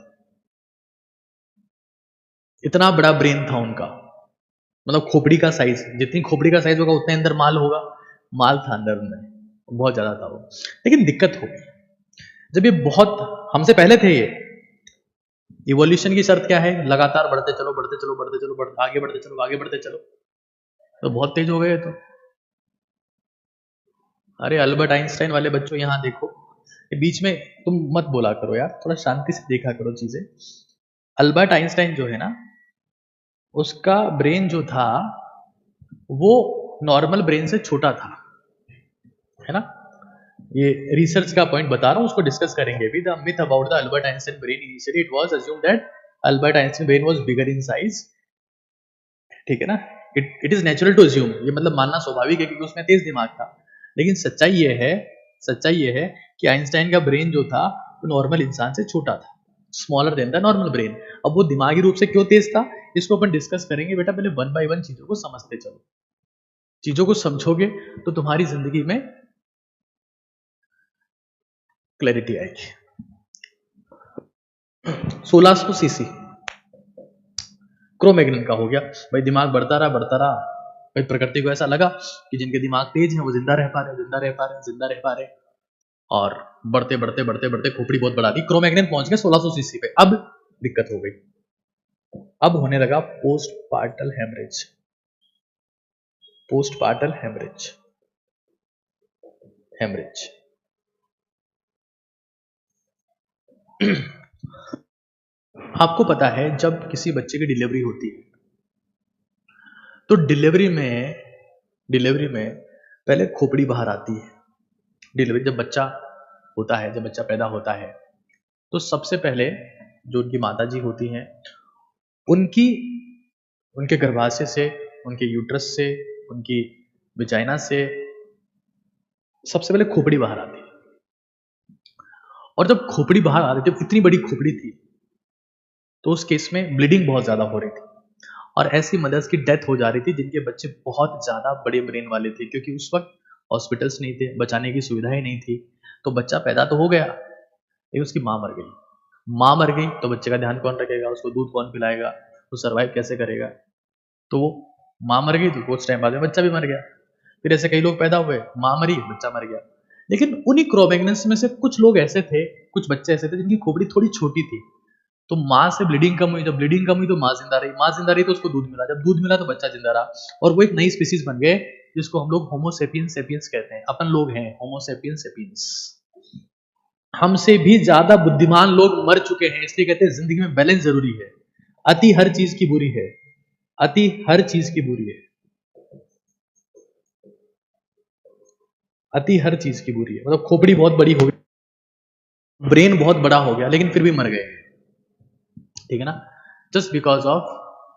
Speaker 1: इतना बड़ा ब्रेन था उनका, मतलब खोपड़ी का साइज, जितनी खोपड़ी का साइज होगा उतने अंदर माल होगा, माल था अंदर में, बहुत ज्यादा था वो। लेकिन दिक्कत हो गई जब ये बहुत हमसे पहले थे। ये इवोल्यूशन की शर्त क्या है, लगातार बढ़ते चलो, आगे बढ़ते चलो। तो बहुत तेज हो गए तो, अरे अल्बर्ट आइंस्टाइन वाले बच्चों यहाँ देखो, बीच में तुम मत बोला करो यार, थोड़ा शांति से देखा करो चीजें। अल्बर्ट आइंस्टाइन जो है ना, उसका ब्रेन जो था वो नॉर्मल ब्रेन से छोटा था, है ना। ये रिसर्च का पॉइंट बता रहा हूं, उसको डिस्कस करेंगे अभी। The myth about the Albert Einstein brain, initially it was assumed that Albert Einstein brain was bigger in size, ठीक है ना। It is natural to assume, ये मतलब मानना स्वाभाविक है क्योंकि उसमें तेज दिमाग था। लेकिन सच्चाई ये है कि आइंस्टाइन का ब्रेन जो था वो नॉर्मल इंसान से छोटा था, smaller than the normal brain. अब वो दिमागी रूप से क्यों तेज था, इसको अपन डिस्कस करेंगे। बेटा पहले वन बाय वन चीजों को समझते चलो, चीजों को समझोगे तो तुम्हारी जिंदगी में क्लैरिटी आएगी। 1600 सीसी क्रोमैग्नन का हो गया भाई, दिमाग बढ़ता रहा भाई। प्रकृति को ऐसा लगा कि जिनके दिमाग तेज हैं वो जिंदा रह पा रहे, और बढ़ते खोपड़ी बहुत बढ़ा दी, क्रोमैग्नन पहुंच गए 1600 सीसी पे। अब दिक्कत हो गई, अब होने लगा पोस्टपार्टल हेमरेज। आपको पता है जब किसी बच्चे की डिलीवरी होती है तो डिलीवरी में पहले खोपड़ी बाहर आती है। डिलीवरी जब बच्चा पैदा होता है तो सबसे पहले जो उनकी माताजी होती हैं, उनके गर्भाशय से, उनके यूट्रस से, उनकी विजाइना से सबसे पहले खोपड़ी बाहर आती है। और जब खोपड़ी बाहर आ रही थी, इतनी बड़ी खोपड़ी थी, तो उस केस में ब्लीडिंग बहुत ज्यादा हो रही थी, और ऐसी मदर्स की डेथ हो जा रही थी जिनके बच्चे बहुत ज्यादा बड़े ब्रेन वाले थे, क्योंकि उस वक्त हॉस्पिटल्स नहीं थे, बचाने की सुविधाएं नहीं थी। तो बच्चा पैदा तो हो गया, लेकिन उसकी माँ मर गई। तो बच्चे का ध्यान कौन रखेगा, उसको दूध कौन पिलाएगा, वो सर्वाइव कैसे करेगा। तो वो माँ मर गई, तो कुछ टाइम बाद में बच्चा भी मर गया। फिर ऐसे कई लोग पैदा हुए, माँ मरी, बच्चा मर गया। लेकिन उन्हीं क्रोमैग्नन्स में से कुछ लोग ऐसे थे, कुछ बच्चे ऐसे थे जिनकी खोपड़ी थोड़ी छोटी थी, तो माँ से ब्लीडिंग कम हुई। जब ब्लीडिंग कम हुई तो माँ जिंदा रही तो उसको दूध मिला, जब दूध मिला तो बच्चा जिंदा रहा, और वो एक नई स्पीसीज बन गए जिसको हम लोग होमो सेपियंस कहते हैं। अपन लोग हैं होमो सेपियंस। हमसे भी ज्यादा बुद्धिमान लोग मर चुके हैं, इसलिए कहते हैं जिंदगी में बैलेंस जरूरी है। अति हर चीज की बुरी है, मतलब खोपड़ी बहुत बड़ी हो गई, ब्रेन बहुत बड़ा हो गया, लेकिन फिर भी मर गए, ठीक है ना, just because of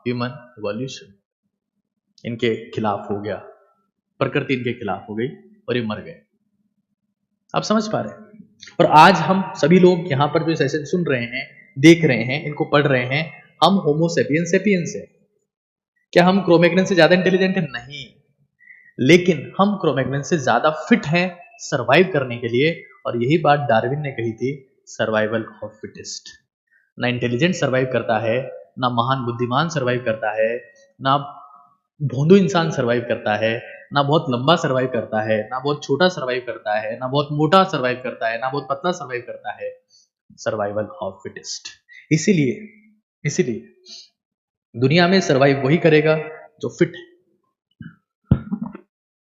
Speaker 1: human evolution. इनके खिलाफ हो गया, प्रकृति इनके खिलाफ हो गई और ये मर गए। आप समझ पा रहे हैं। और आज हम सभी लोग यहाँ पर जो सेशन सुन रहे हैं, देख रहे हैं, इनको पढ़ रहे हैं, हम होमो सेपियंस है। क्या हम क्रोमैग्नन से ज्यादा इंटेलिजेंट है? नहीं, लेकिन हम क्रोमैग्नन से ज्यादा फिट हैं सरवाइव करने के लिए, और यही बात डार्विन ने कही थी, सर्वाइवल ऑफ फिटेस्ट। ना इंटेलिजेंट सर्वाइव करता है, ना महान बुद्धिमान सर्वाइव करता है, ना भोंदू इंसान सर्वाइव करता है, ना बहुत लंबा सर्वाइव करता है, ना बहुत छोटा सर्वाइव करता है, ना बहुत मोटा सर्वाइव करता है, ना बहुत पतला सर्वाइव करता है। Survival of fittest. इसीलिए इसीलिए दुनिया में सर्वाइव वही करेगा जो फिट है,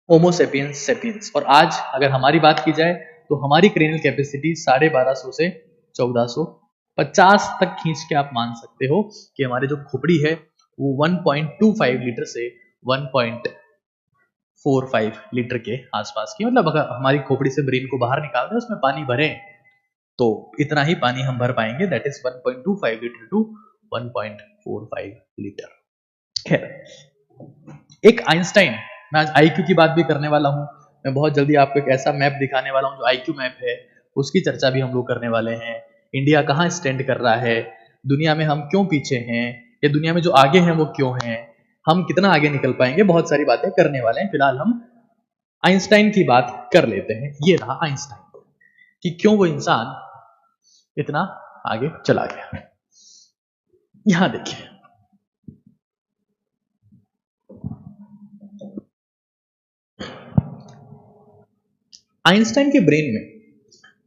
Speaker 1: होमो सेपियंस सेपियंस। और आज अगर हमारी बात की जाए तो हमारी क्रेनियल कैपेसिटी 1250 से 1450 तक खींच के आप मान सकते हो कि हमारे जो खोपड़ी है वो 1.25 लीटर से 1.45 लीटर के आसपास की, मतलब अगर हमारी खोपड़ी से ब्रेन को बाहर निकाल दें उसमें पानी भरें तो इतना ही पानी हम भर पाएंगे, that is 1.25 litre to 1.45 litre. खैर, एक आइंस्टाइन, मैं आज आईक्यू की बात भी करने वाला हूं, मैं बहुत जल्दी आपको एक ऐसा मैप दिखाने वाला हूं जो आईक्यू मैप है, उसकी चर्चा भी हम लोग करने वाले हैं। इंडिया कहाँ स्टैंड कर रहा है, दुनिया में हम क्यों पीछे हैं, या दुनिया में जो आगे हैं वो क्यों हैं, हम कितना आगे निकल पाएंगे, बहुत सारी बातें करने वाले हैं। फिलहाल हम आइंस्टाइन की बात कर लेते हैं। ये रहा आइंस्टाइन, कि क्यों वो इंसान इतना आगे चला गया। यहां देखिए, आइंस्टाइन के ब्रेन में,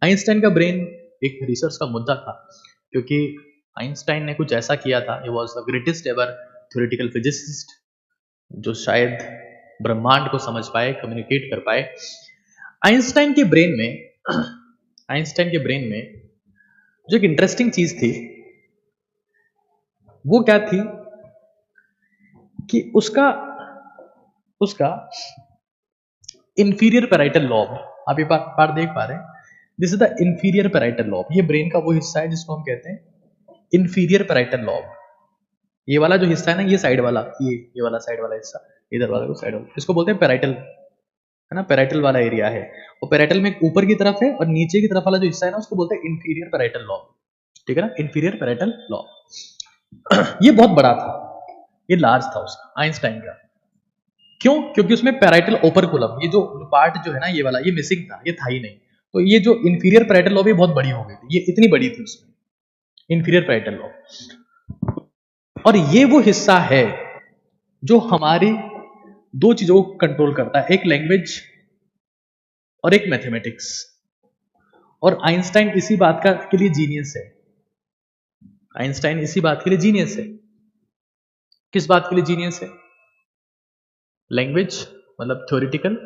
Speaker 1: आइंस्टाइन का ब्रेन एक रिसर्च का मुद्दा था, क्योंकि आइंस्टाइन ने कुछ ऐसा किया था, he was the greatest ever theoretical physicist, जो शायद ब्रह्मांड को समझ पाए, कम्युनिकेट कर पाए। आइंस्टाइन के ब्रेन में आइंस्टाइन के ब्रेन में जो एक इंटरेस्टिंग चीज थी वो क्या थी कि उसका इंफीरियर पैराइटल लॉब, आप ये पार्ट देख पा रहे हैं, this is the inferior parietal lobe. ये ब्रेन का वो हिस्सा है जिसको हम कहते हैं इंफीरियर पैराइटल लॉब। ये वाला जो हिस्सा है ना, ये साइड वाला, ये वाला साइड वाला हिस्सा, इधर वाला साइड वाला, इसको बोलते हैं पैराइटल, है ना, पैराइटल वाला एरिया है। और पैराइटल में ऊपर की तरफ है और नीचे की तरफ वाला जो हिस्सा है ना उसको बोलते हैं इंफीरियर पैराइटल लॉब, ठीक है ना, इंफीरियर पैराइटल लॉब। ये बहुत बड़ा था, ये लार्ज था उसका, आइंस्टाइन का। क्यों? क्योंकि उसमें पैराइटल ओपरकुलम, ये जो पार्ट जो है ना, ये वाला, ये मिसिंग था, ये था ही नहीं। तो ये जो इंफीरियर पैराइटल लॉब, ये बहुत बड़ी हो गई थी, ये इतनी बड़ी थी उसमें, इंफीरियर पैराइटल लॉब। और ये वो हिस्सा है जो हमारी दो चीजों को कंट्रोल करता है, एक लैंग्वेज और एक मैथमेटिक्स। और आइंस्टाइन इसी बात का के लिए जीनियस है, आइंस्टाइन इसी बात के लिए जीनियस है। किस बात के लिए जीनियस है? लैंग्वेज मतलब थ्योरेटिकल,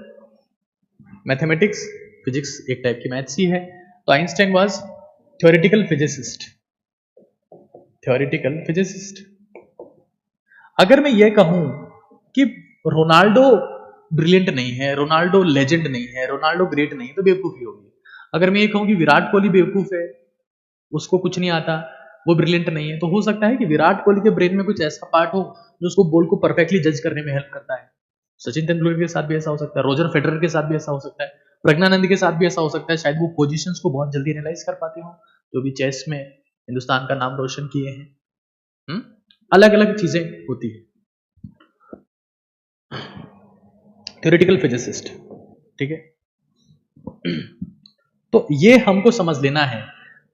Speaker 1: मैथमेटिक्स, फिजिक्स एक टाइप की मैथ्स ही है। तो Einstein was theoretical physicist, theoretical physicist. अगर मैं ये कहूं कि रोनाल्डो ब्रिलियंट नहीं है, रोनाल्डो लेजेंड नहीं है, रोनाल्डो ग्रेट नहीं, तो बेवकूफी होगी। अगर मैं ये कहूं कि विराट कोहली बेवकूफ है, उसको कुछ नहीं आता, वो ब्रिलियंट नहीं है, तो हो सकता है कि विराट कोहली के ब्रेन में कुछ ऐसा पार्ट हो जो उसको बॉल को परफेक्टली जज करने में हेल्प करता है। सचिन तेंदुलकर के साथ भी ऐसा हो सकता है, रोजर फेडरर के साथ भी ऐसा हो सकता है, प्रज्ञानंद के साथ भी ऐसा हो सकता है। शायद वो पोजीशंस को बहुत जल्दी एनालाइज कर पाते हो, जो भी चेस में हिंदुस्तान का नाम रोशन किए हैं। अलग अलग चीजें होती है। थ्योरेटिकल फिजिसिस्ट, ठीक है। तो ये हमको समझ लेना है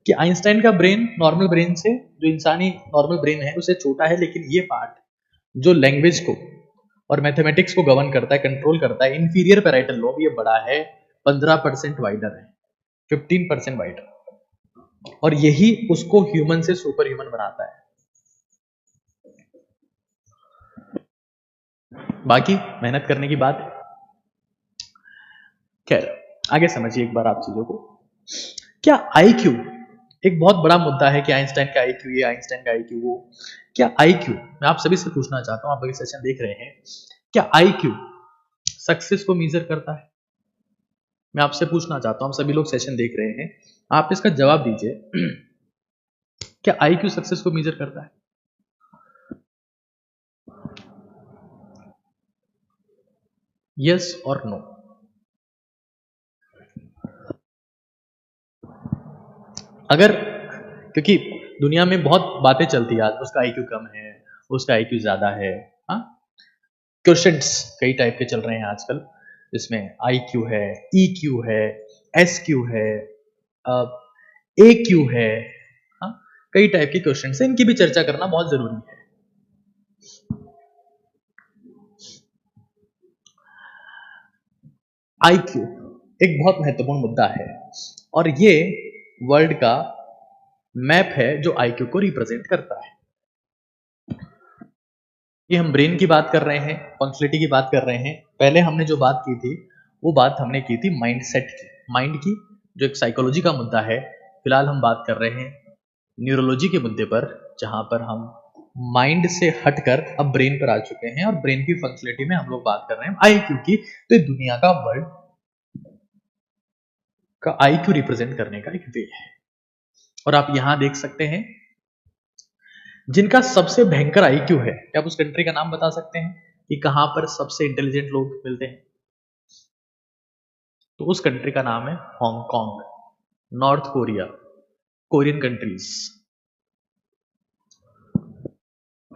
Speaker 1: कि आइंस्टाइन का ब्रेन नॉर्मल ब्रेन से, जो इंसानी नॉर्मल ब्रेन है, उससे छोटा है, लेकिन ये पार्ट जो लैंग्वेज को और मैथमेटिक्स को गवर्न करता है, कंट्रोल करता है, इंफीरियर पैराइटल लोब, ये बड़ा है, 15% वाइडर है, 15% वाइडर, और यही उसको ह्यूमन से सुपर ह्यूमन बनाता है। बाकी मेहनत करने की बात है। खैर, आगे समझिए एक बार आप चीजों को। क्या आईक्यू, एक बहुत बड़ा मुद्दा है कि आइंस्टाइन का आईक्यू ये, आइंस्टाइन का आईक्यू वो। क्या आईक्यू, मैं आप सभी से पूछना चाहता हूं, आप अभी सेशन देख रहे हैं, क्या आईक्यू सक्सेस को मेजर करता है? मैं आपसे पूछना चाहता हूं, हम सभी लोग सेशन देख रहे हैं, आप इसका जवाब दीजिए। क्या आईक्यू सक्सेस को मेजर करता है? यस और नो? अगर, क्योंकि दुनिया में बहुत बातें चलती है आज, उसका आईक्यू कम है, उसका आईक्यू ज्यादा है, हाँ, क्वेश्चंस कई टाइप के चल रहे हैं आजकल, जिसमें IQ है, EQ है, SQ है, AQ है, हाँ, कई टाइप के क्वेश्चंस हैं, इनकी भी चर्चा करना बहुत जरूरी है। IQ एक बहुत महत्वपूर्ण मुद्दा है और ये वर्ल्ड का मैप है जो IQ को रिप्रेजेंट करता है। ये हम ब्रेन की बात कर रहे हैं, फंक्शनलिटी की बात कर रहे हैं। पहले हमने जो बात की थी वो बात हमने की थी माइंड सेट की, माइंड की, जो एक साइकोलॉजी का मुद्दा है। फिलहाल हम बात कर रहे हैं न्यूरोलॉजी के मुद्दे पर, जहां पर हम माइंड से हटकर अब ब्रेन पर आ चुके हैं और ब्रेन की फंक्शनलिटी में हम लोग बात कर रहे हैं IQ की। तो ये दुनिया का वर्ल्ड का IQ रिप्रेजेंट करने का एक वे है। और आप यहां देख सकते हैं जिनका सबसे भयंकर IQ है। क्या आप उस कंट्री का नाम बता सकते हैं कि कहां पर सबसे इंटेलिजेंट लोग मिलते हैं? तो उस कंट्री का नाम है Hong Kong, north Korea, Korean countries.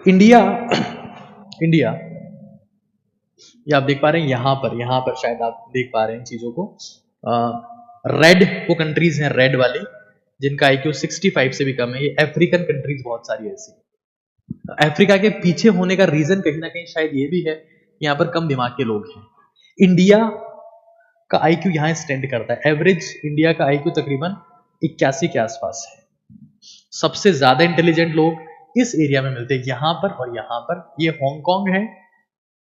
Speaker 1: India India ये आप देख पा रहे हैं यहां पर शायद आप देख पा रहे हैं चीजों को। रेड वो कंट्रीज हैं, रेड वाले, जिनका IQ 65 से भी कम है। ये अफ्रीकन कंट्रीज बहुत सारी ऐसी। अफ्रीका के पीछे होने का रीजन कहीं ना कहीं शायद ये भी है, यहाँ पर कम दिमाग के लोग हैं। इंडिया का IQ यहाँ स्टैंड करता है। एवरेज इंडिया का IQ तकरीबन 81 के आसपास है। सबसे ज्यादा इंटेलिजेंट लोग इस एरिया में मिलते हैं, यहां पर और यहां पर। ये हांगकांग है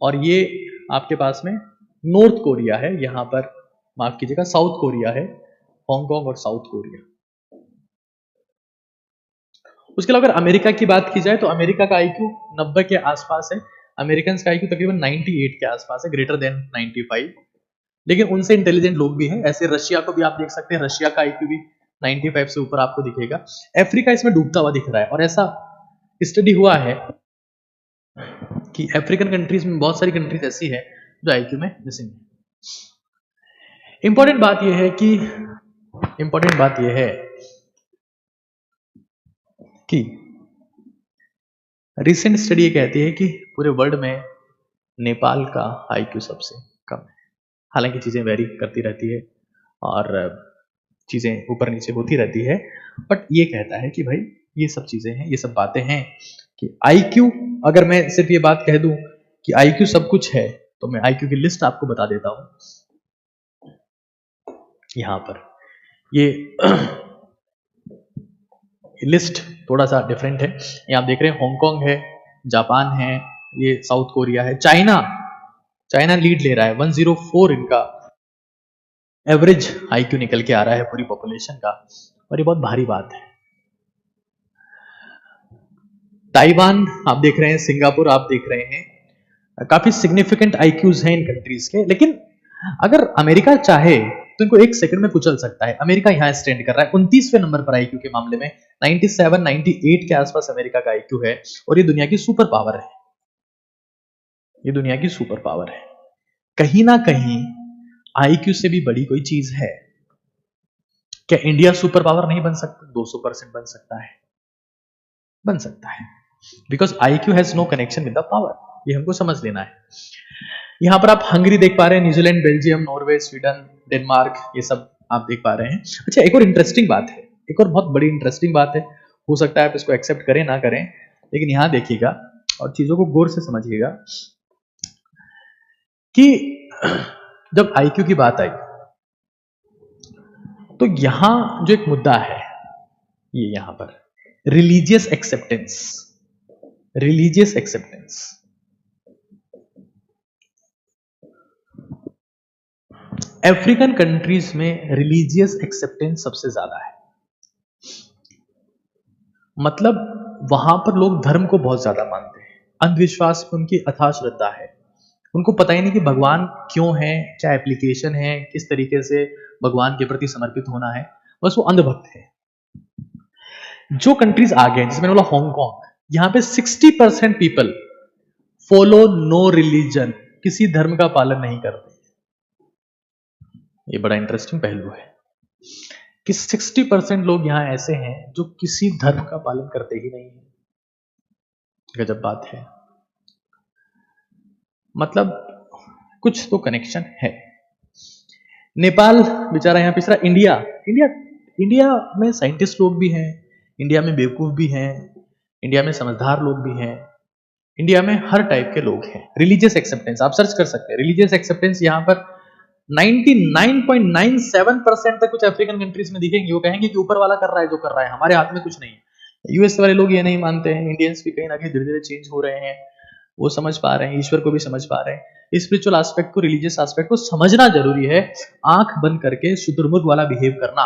Speaker 1: और ये आपके पास में नॉर्थ कोरिया है, यहां पर माफ कीजिएगा साउथ कोरिया है, हांगकांग और साउथ कोरिया। उसके अलावा अगर अमेरिका की बात की जाए तो अमेरिका का IQ 90 के आसपास है। अमेरिकन का IQ तकरीबन 98 के आसपास है, ग्रेटर देन 95। लेकिन उनसे इंटेलिजेंट लोग भी हैं। ऐसे रशिया को भी आप देख सकते हैं, रशिया का IQ भी 95 से ऊपर आपको दिखेगा। अफ्रीका इसमें डूबता हुआ दिख रहा है और ऐसा स्टडी हुआ है कि अफ्रीकन कंट्रीज में बहुत सारी कंट्रीज ऐसी है जो IQ में मिसिंग है। इंपॉर्टेंट बात यह है कि रिसेंट स्टडी ये कहती है कि पूरे वर्ल्ड में नेपाल का IQ सबसे कम है। हालांकि चीजें वेरी करती रहती है और चीजें ऊपर नीचे होती रहती है, बट ये कहता है कि भाई ये सब चीजें हैं, ये सब बातें हैं कि IQ, अगर मैं सिर्फ ये बात कह दूं कि IQ सब कुछ है तो मैं IQ की लिस्ट आपको बता देता हूं। यहां पर ये लिस्ट थोड़ा सा डिफरेंट है। ये आप देख रहे हैं हांगकांग है, जापान है, ये साउथ कोरिया है, चाइना लीड ले रहा है। 104 इनका एवरेज IQ निकल के आ रहा है पूरी पॉपुलेशन का, और ये बहुत भारी बात है। ताइवान आप देख रहे हैं, सिंगापुर आप देख रहे हैं, काफी सिग्निफिकेंट IQs हैं इन कंट्रीज के। लेकिन अगर अमेरिका चाहे तो इनको एक सेकंड में कुचल सकता है। अमेरिका यहां स्टैंड कर रहा है 29वें नंबर पर IQ के मामले में। 97 98 के आसपास अमेरिका का IQ है और ये दुनिया की सुपर पावर है। ये दुनिया की सुपर पावर है। कहीं ना कहीं IQ से भी बड़ी कोई चीज है। क्या इंडिया सुपर पावर नहीं बन सकता? 200% बन सकता है, बन सकता है, because IQ has no connection with the power. ये हमको समझ लेना है। यहां पर आप हंगरी देख पा रहे हैं, New Zealand, Belgium, Norway, Sweden, Denmark, ये सब आप देख पा रहे हैं। अच्छा, एक और इंटरेस्टिंग बात है, एक और बहुत बड़ी इंटरेस्टिंग बात है। हो सकता है आप इसको एक्सेप्ट करें ना करें, लेकिन यहां देखिएगा और चीजों को गौर से समझिएगा कि जब IQ की बात आई तो यहां जो एक मुद्दा है, ये यहां पर religious acceptance. Religious acceptance, African countries में रिलीजियस एक्सेप्टेंस सबसे ज्यादा है। मतलब वहां पर लोग धर्म को बहुत ज्यादा मानते हैं, अंधविश्वास में उनकी अथाह श्रद्धा है। उनको पता ही नहीं कि भगवान क्यों है, क्या एप्लीकेशन है, किस तरीके से भगवान के प्रति समर्पित होना है, बस वो अंधभक्त है। जो कंट्रीज आगे हैं, जिसमें मैंने बोला हांगकांग, यहां पे 60% पीपल फॉलो नो रिलीजन, किसी धर्म का पालन नहीं करते। ये बड़ा इंटरेस्टिंग पहलू है कि 60% लोग यहां ऐसे हैं जो किसी धर्म का पालन करते ही नहीं है। गजब बात है। मतलब कुछ तो कनेक्शन है। नेपाल बेचारा यहाँ पिछड़ा। इंडिया इंडिया इंडिया में साइंटिस्ट लोग भी हैं, इंडिया में बेवकूफ भी हैं, इंडिया में समझदार लोग भी हैं, इंडिया में हर टाइप के लोग हैं। रिलीजियस एक्सेप्टेंस आप सर्च कर सकते हैं, रिलीजियस एक्सेप्टेंस यहाँ पर 99.97% तक कुछ अफ्रीकन कंट्रीज में दिखेंगे। वो कहेंगे कि ऊपर वाला कर रहा है जो कर रहा है, हमारे हाथ में कुछ नहीं है। यूएस वाले लोग ये नहीं मानते हैं। इंडियंस भी कहीं ना कहीं धीरे धीरे चेंज हो रहे हैं, वो समझ पा रहे हैं, ईश्वर को भी समझ पा रहे हैं। स्पिरिचुअल एस्पेक्ट को, रिलीजियस एस्पेक्ट को समझना जरूरी है। आंख बंद करके शुतुरमुर्ग वाला बिहेव करना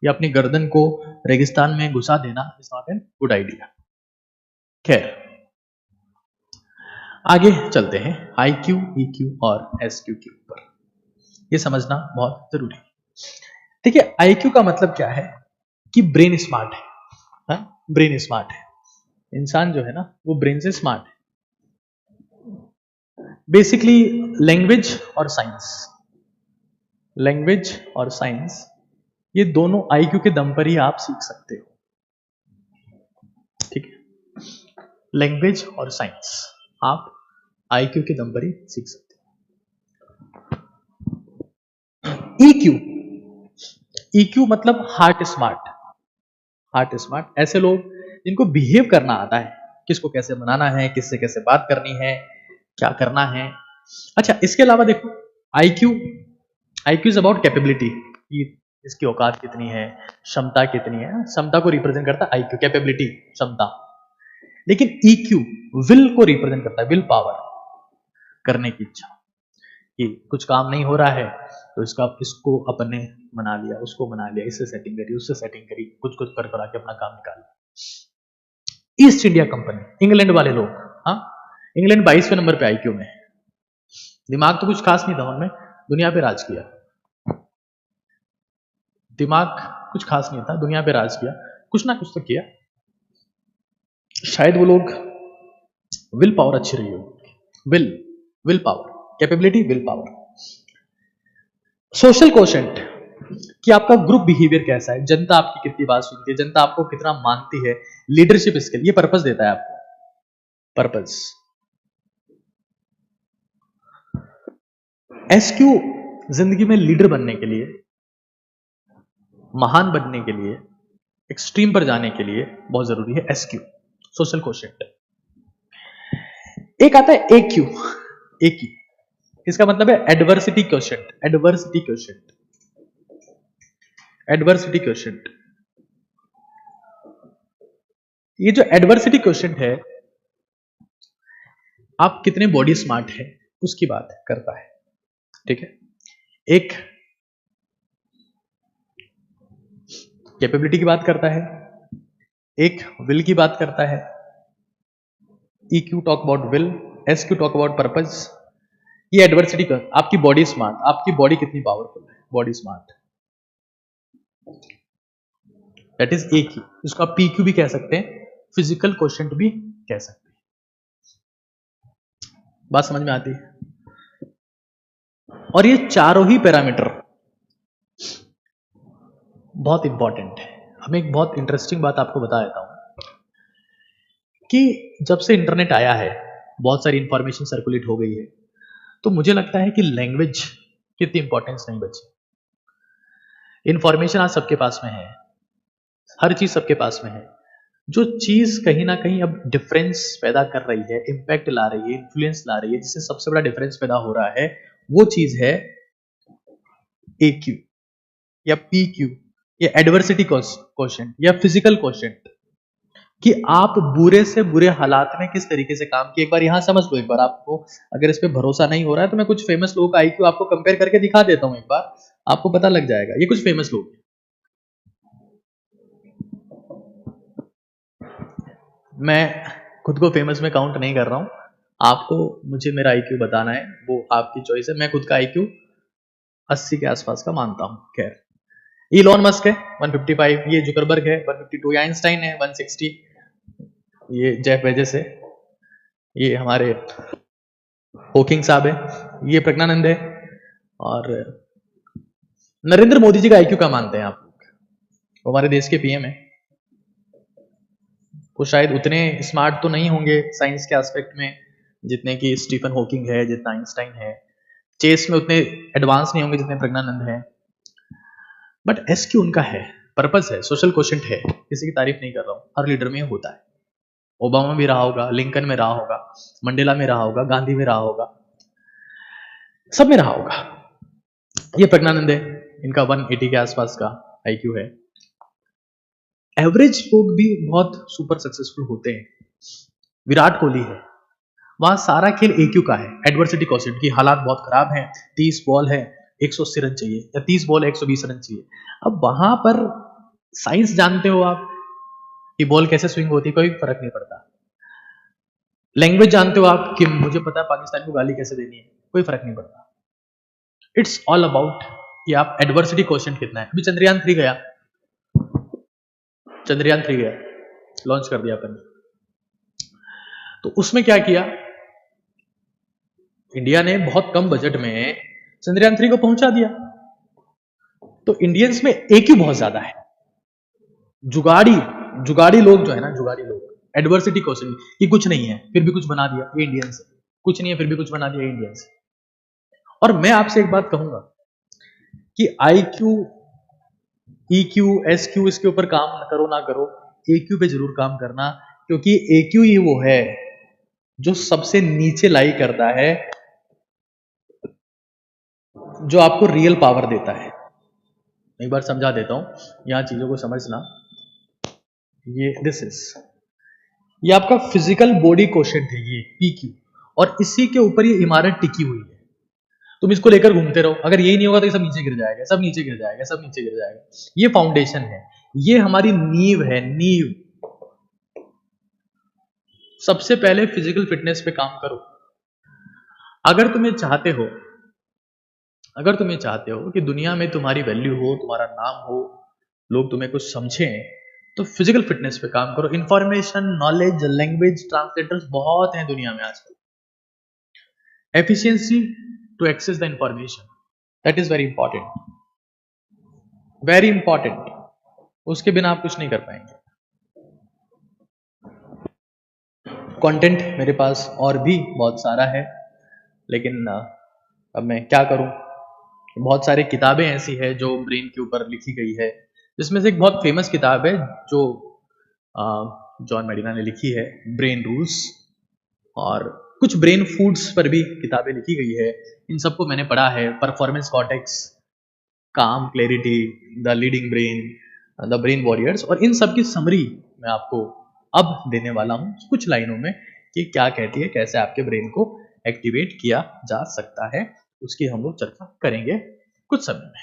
Speaker 1: या अपनी गर्दन को रेगिस्तान में घुसा देना is not an good idea. खैर आगे चलते हैं IQ, EQ और SQ के ऊपर। ये समझना बहुत जरूरी है। देखिए IQ का मतलब क्या है कि ब्रेन स्मार्ट है। ब्रेन स्मार्ट है, इंसान जो है ना वो ब्रेन से स्मार्ट है। बेसिकली लैंग्वेज और साइंस, लैंग्वेज और साइंस ये दोनों IQ के दम पर ही आप सीख सकते हो। ठीक है, लैंग्वेज और साइंस आप IQ के दम पर ही सीख सकते हो। EQ मतलब हार्ट स्मार्ट। हार्ट स्मार्ट ऐसे लोग जिनको बिहेव करना आता है, किसको कैसे मनाना है, किससे कैसे बात करनी है, क्या करना है। अच्छा इसके अलावा देखो IQ इज अबाउट कैपेबिलिटी, इसकी औकात कितनी है, क्षमता कितनी है। क्षमता को रिप्रेजेंट करता है IQ, कैपेबिलिटी क्षमता। लेकिन EQ विल को रिप्रेजेंट करता है, विल पावर, करने की इच्छा, कि कुछ काम नहीं हो रहा है तो इसको अपने मना लिया, उसको मना लिया, इससे सेटिंग करी, उससे सेटिंग करी, कुछ कुछ कर करा के अपना काम निकाला। ईस्ट इंडिया कंपनी, इंग्लैंड वाले लोग, हाँ इंग्लैंड 22वें नंबर पे IQ में। दिमाग तो कुछ खास नहीं था उनमें, दुनिया पे राज किया। दिमाग कुछ खास नहीं था, दुनिया पे राज किया, कुछ ना कुछ तो किया। शायद वो लोग, विल पावर अच्छी रही हो, will power, capability, will power. Social quotient कि आपका ग्रुप बिहेवियर कैसा है, जनता आपकी कितनी बात सुनती है, जनता आपको कितना मानती है। लीडरशिप स्किल, ये पर्पस देता है आपको, पर्पस। SQ जिंदगी में लीडर बनने के लिए, महान बनने के लिए, एक्सट्रीम पर जाने के लिए बहुत जरूरी है SQ, सोशल कोशेंट। एक आता है AQ, इसका मतलब है एडवर्सिटी क्वोशेंट। एडवर्सिटी क्वोशेंट, ये जो एडवर्सिटी क्वोशेंट है, आप कितने बॉडी स्मार्ट है उसकी बात करता है। ठीक है, एक कैपेबिलिटी की बात करता है, एक विल की बात करता है। EQ talk about will, SQ talk about purpose. ये एडवर्सिटी का, आपकी बॉडी स्मार्ट, आपकी बॉडी कितनी पावरफुल है, body smart, that is AQ। इसको आप PQ भी कह सकते हैं, फिजिकल कोशेंट भी कह सकते हैं। बात समझ में आती है? और ये चारों ही पैरामीटर बहुत इंपॉर्टेंट है। हमें एक बहुत इंटरेस्टिंग बात आपको बता देता हूं कि जब से इंटरनेट आया है, बहुत सारी इंफॉर्मेशन सर्कुलेट हो गई है, तो मुझे लगता है कि लैंग्वेज की इतनी इंपॉर्टेंस नहीं बची। इंफॉर्मेशन आज सबके पास में है, हर चीज सबके पास में है। जो चीज कहीं ना कहीं अब डिफरेंस पैदा कर रही है, इंपैक्ट ला रही है, इन्फ्लुएंस ला रही है, जिससे सबसे बड़ा डिफरेंस पैदा हो रहा है, वो चीज है AQ या PQ या एडवर्सिटी कोशेंट या फिजिकल कोशेंट, कि आप बुरे से बुरे हालात में किस तरीके से काम किए। एक बार यहां समझ लो, एक बार आपको अगर इस पे भरोसा नहीं हो रहा है तो मैं कुछ फेमस लोगों का IQ आपको कंपेयर करके दिखा देता हूं, एक बार आपको पता लग जाएगा। ये कुछ फेमस लोग हैं, मैं खुद को फेमस में काउंट नहीं कर रहा हूं, आपको मुझे मेरा IQ बताना है, वो आपकी चॉइस है। मैं खुद का IQ 80 के आसपास का मानता हूं। खैर, इलॉन मस्क है 155, ये जुकरबर्ग है 152, ये आइंस्टाइन है 160, ये जेफ बेजोस है, ये हमारे हॉकिंग साहब है, ये प्रज्ञानंद है, और नरेंद्र मोदी जी का IQ का मानते हैं आप लोग? वो हमारे देश के PM है। वो शायद उतने स्मार्ट तो नहीं होंगे साइंस के एस्पेक्ट में जितने की स्टीफन हॉकिंग है, जितना आइंस्टाइन है। चेस में उतने एडवांस नहीं होंगे जितने प्रज्ञानंद है, बट एसक्यू उनका है, पर्पस है, सोशल क्वेश्चंट है। किसी की तारीफ नहीं कर रहा हूं, हर लीडर में होता है। ओबामा भी रहा होगा, लिंकन में रहा होगा, मंडेला में रहा होगा, गांधी में रहा होगा, सब में रहा होगा। ये प्रज्ञानंद है, इनका 180 के आसपास का आईक्यू है। एवरेज लोग भी बहुत सुपर सक्सेसफुल होते हैं। विराट कोहली है, वहां सारा खेल AQ का है, एडवर्सिटी क्वोशिएंट की। हालात बहुत खराब हैं, 30 बॉल है, 180 रन चाहिए, या 30 बॉल है, 120 रन चाहिए। अब वहां पर साइंस जानते हो आप कि बॉल कैसे स्विंग होती है, कोई फर्क नहीं पड़ता। लैंग्वेज जानते हो आप कि मुझे पता है पाकिस्तान को गाली कैसे देनी है, कोई फर्क नहीं पड़ता। इट्स ऑल अबाउट कि आप एडवर्सिटी क्वोशिएंट कितना है। अभी चंद्रयान 3 गया, लॉन्च कर दिया अपन। तो उसमें क्या किया, इंडिया ने बहुत कम बजट में चंद्रयान 3 को पहुंचा दिया। तो इंडियंस में AQ बहुत ज्यादा है। जुगाड़ी लोग जो है ना, जुगाड़ी लोग, एडवर्सिटी क्वेश्चन कि कुछ नहीं है फिर भी कुछ बना दिया, ये इंडियंस है। कुछ नहीं है फिर भी कुछ बना दिया, ये इंडियंस है। और मैं आपसे एक बात कहूंगा कि IQ, EQ, SQ इसके ऊपर काम करो ना करो, AQ पे जरूर काम करना, क्योंकि AQ ही वो है जो सबसे नीचे लाई करता है, जो आपको रियल पावर देता है। एक बार समझा देता हूं, यहां चीजों को समझना। ये आपका फिजिकल बॉडी क्वोशिएंट है, ये PQ, और इसी के ऊपर ये इमारत टिकी हुई है। तुम इसको लेकर घूमते रहो, अगर यही नहीं होगा तो ये सब नीचे गिर जाएगा, सब नीचे गिर जाएगा, सब नीचे गिर जाएगा। ये फाउंडेशन है, ये हमारी नींव है, नींव। सबसे पहले फिजिकल फिटनेस पे काम करो। अगर तुम्हें चाहते हो कि दुनिया में तुम्हारी वैल्यू हो, तुम्हारा नाम हो, लोग तुम्हें कुछ समझें, तो फिजिकल फिटनेस पे काम करो। इंफॉर्मेशन, नॉलेज, लैंग्वेज ट्रांसलेटर्स बहुत हैं दुनिया में आजकल। Efficiency to access the information, that is very important. उसके बिना आप कुछ नहीं कर पाएंगे। कंटेंट मेरे पास और भी बहुत सारा है, लेकिन अब मैं क्या करूं। बहुत सारी किताबें ऐसी है जो ब्रेन के ऊपर लिखी गई है, जिसमें से एक बहुत फेमस किताब है जो जॉन मेडिना ने लिखी है, ब्रेन रूल्स। और कुछ ब्रेन फूड्स पर भी किताबें लिखी गई है, इन सबको मैंने पढ़ा है। परफॉर्मेंस कॉर्टेक्स, काम clarity, the leading brain, the brain warriors, और इन सब की समरी मैं आपको अब देने वाला हूं कुछ लाइनों में कि क्या कहती है, कैसे आपके ब्रेन को एक्टिवेट किया जा सकता है, उसकी हम लोग चर्चा करेंगे कुछ समय में।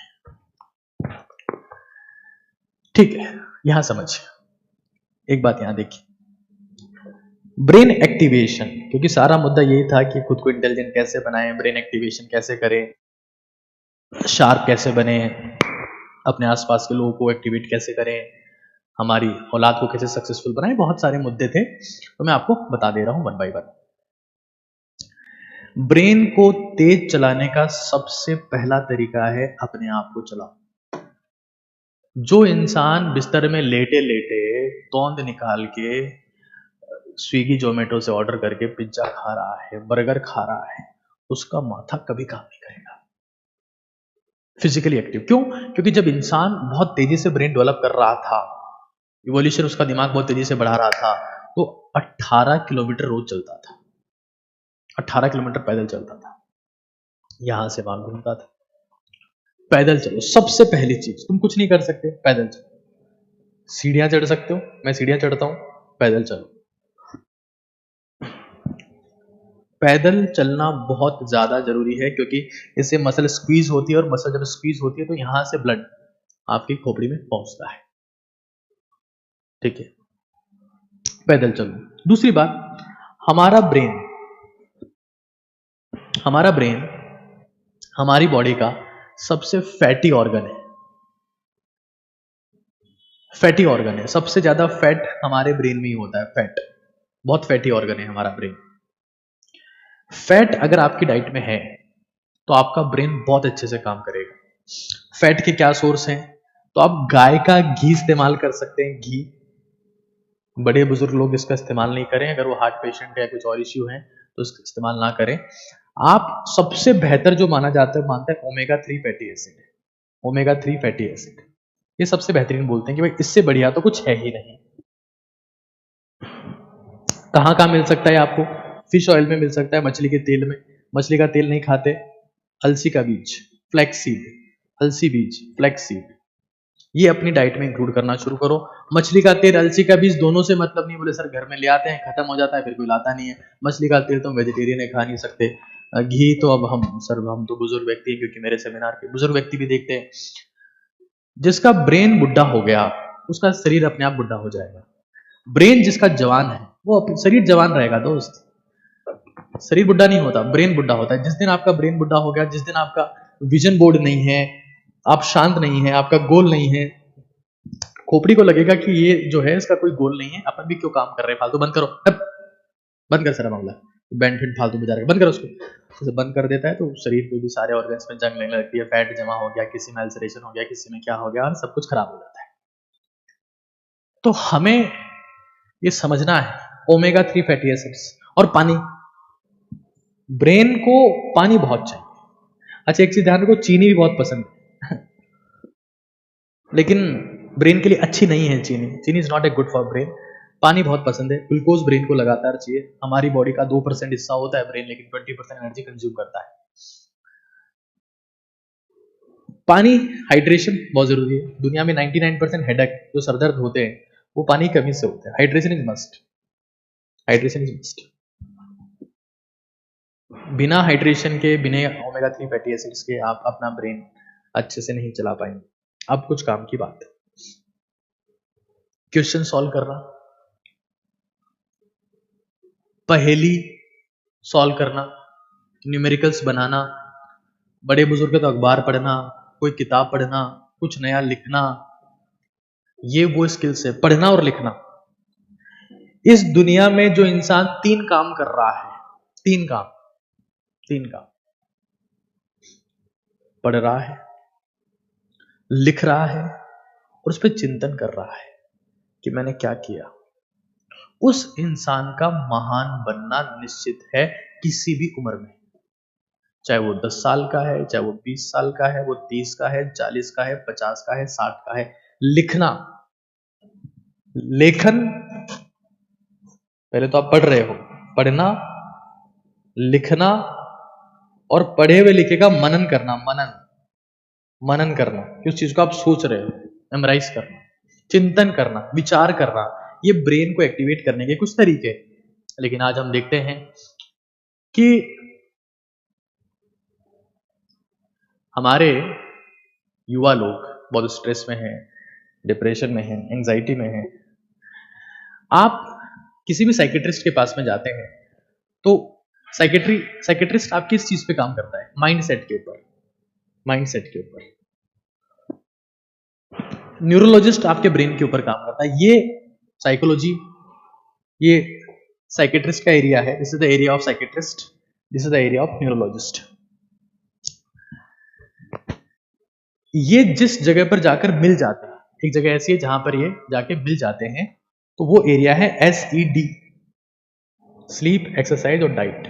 Speaker 1: ठीक है, यहां समझिए, एक बात यहां देखिए, ब्रेन एक्टिवेशन, क्योंकि सारा मुद्दा यही था कि खुद को इंटेलिजेंट कैसे बनाएं, ब्रेन एक्टिवेशन कैसे करें, शार्प कैसे बने, अपने आसपास के लोगों को एक्टिवेट कैसे करें, हमारी औलाद को कैसे सक्सेसफुल बनाएं, बहुत सारे मुद्दे थे, तो मैं आपको बता दे रहा हूं वन बाय वन। ब्रेन को तेज चलाने का सबसे पहला तरीका है अपने आप को चलाओ। जो इंसान बिस्तर में लेटे लेटे तोंद निकाल के स्विगी जोमेटो से ऑर्डर करके पिज्जा खा रहा है, बर्गर खा रहा है, उसका माथा कभी काम नहीं करेगा। फिजिकली एक्टिव क्यों? क्योंकि जब इंसान बहुत तेजी से ब्रेन डेवलप कर रहा था, इवोल्यूशन उसका दिमाग बहुत तेजी से बढ़ा रहा था, तो 18 किलोमीटर रोज चलता था, 18 किलोमीटर पैदल चलता था, यहां से वहां घूमता था। पैदल चलो, सबसे पहली चीज, तुम कुछ नहीं कर सकते, पैदल चलो। सीढ़ियां चढ़ सकते हो, मैं सीढ़ियां चढ़ता हूं, पैदल चलो। पैदल चलना बहुत ज्यादा जरूरी है, क्योंकि इससे मसल स्क्वीज होती है, और मसल जब स्क्वीज होती है तो यहां से ब्लड आपकी खोपड़ी में पहुंचता है। ठीक है, पैदल चलो। दूसरी बात, हमारा ब्रेन हमारी बॉडी का सबसे फैटी ऑर्गन है। सबसे ज्यादा फैट हमारे ब्रेन में ही होता है। फैट बहुत फैटी ऑर्गन है हमारा ब्रेन। फैट अगर आपकी डाइट में है तो आपका ब्रेन बहुत अच्छे से काम करेगा। फैट के क्या सोर्स हैं? तो आप गाय का घी इस्तेमाल कर सकते हैं। घी, बड़े बुजुर्ग लोग इसका इस्तेमाल नहीं करें, अगर वो हार्ट पेशेंट है, कुछ और इश्यू है तो इसका इस्तेमाल ना करें। आप सबसे बेहतर जो माना जाता है मानते हैं omega 3 fatty acid. Omega 3 fatty acid ये सबसे बेहतरीन बोलते हैं कि भाई इससे बढ़िया तो कुछ है ही नहीं। कहाँ कहाँ मिल सकता है आपको? फिश ऑयल में मिल सकता है, मछली के तेल में। मछली का तेल नहीं खाते, अलसी का बीज, फ्लैक्स सीड, अलसी बीज, फ्लैक्स सीड, ये अपनी डाइट में इंक्लूड करना शुरू करो। मछली का तेल, अलसी का बीज दोनों से मतलब नहीं बोले सर घर में ले आते हैं खत्म हो जाता है फिर कोई लाता नहीं है। मछली का तेल तो वेजिटेरियन है, खा नहीं सकते। घी तो अब हम तो बुजुर्ग व्यक्ति हैं, क्योंकि मेरे सेमिनार के बुजुर्ग व्यक्ति भी देखते हैं। जिसका ब्रेन बुढ़ा हो गया उसका शरीर अपने आप बुढ़ा हो जाएगा। ब्रेन जिसका जवान है वो शरीर जवान रहेगा दोस्त। शरीर बुढ़ा नहीं होता, ब्रेन बुढ़ा होता है। जिस दिन आपका ब्रेन बुढ़ा हो गया, जिस दिन आपका विजन बोर्ड नहीं है, आप शांत नहीं है, आपका गोल नहीं है, खोपड़ी को लगेगा कि ये जो है इसका कोई गोल नहीं है, अपन भी क्यों काम कर रहे हैं फालतू, बंद करो, बंद कर सारा मामला, बैंड फालतू में जा रहा है, बंद करो उसको। जैसे बंद कर देता है तो शरीर पे भी सारे ऑर्गन्स में जंग लगने लगती है, फैट जमा हो गया, किसी में अल्सरेशन हो गया, किसी में क्या हो गया, और सब कुछ खराब हो जाता है। तो हमें ये समझना है ओमेगा 3 फैटी एसिड्स और पानी। ब्रेन को पानी बहुत चाहिए। अच्छा एक चीज ध्यान रखो, चीनी भी बहुत पसंद है लेकिन ब्रेन के लिए अच्छी नहीं है चीनी। चीनी is not a good for brain. पानी बहुत पसंद है। ग्लूकोज ब्रेन को लगातार चाहिए। हमारी बॉडी का 2% हिस्सा होता है ब्रेन, लेकिन 20% एनर्जी कंज्यूम करता है। पानी, हाइड्रेशन बहुत जरूरी है। दुनिया में 99% हेडेक जो सरदर्द होते हैं वो पानी की कमी से होते हैं। Hydration is must, hydration is must. बिना हाइड्रेशन के, बिना ओमेगा 3 फैटी एसिड्स के आप अपना ब्रेन अच्छे से नहीं चला पाएंगे। अब कुछ काम की बात है, क्वेश्चन सॉल्व करना, पहेली सॉल्व करना, न्यूमेरिकल्स बनाना, बड़े बुजुर्ग का अखबार पढ़ना, कोई किताब पढ़ना, कुछ नया लिखना, ये वो स्किल्स है, पढ़ना और लिखना। इस दुनिया में जो इंसान 3 काम कर रहा है, 3 काम, पढ़ रहा है, लिख रहा है और उस पर चिंतन कर रहा है कि मैंने क्या किया, उस इंसान का महान बनना निश्चित है किसी भी उम्र में। चाहे वो 10 साल का है, चाहे वो 20 साल का है, वो 30 का है, 40 का है, 50 का है, 60 का है। लिखना, लेखन, पहले तो आप पढ़ रहे हो, पढ़ना, लिखना और पढ़े हुए लिखे का मनन करना, मनन करना कि उस चीज को आप सोच रहे हो, मेमोराइज करना, चिंतन करना, विचार करना, ये ब्रेन को एक्टिवेट करने के कुछ तरीके। लेकिन आज हम देखते हैं कि हमारे युवा लोग बहुत स्ट्रेस में हैं, डिप्रेशन में हैं, एंजाइटी में हैं। आप किसी भी साइकेट्रिस्ट के पास में जाते हैं तो साइकेट्रिस्ट आपकी इस चीज पे काम करता है, माइंडसेट के ऊपर, माइंडसेट के ऊपर। न्यूरोलॉजिस्ट आपके ब्रेन के ऊपर काम करता है। ये साइकोलॉजी, ये साइकेट्रिस्ट का एरिया है। This is the area of psychiatrist, this is the area of neurologist. ये जिस जगह पर जाकर मिल जाते हैं, एक जगह ऐसी है जहां पर ये जाके मिल जाते हैं, तो वो एरिया है SED, स्लीप, एक्सरसाइज और डाइट।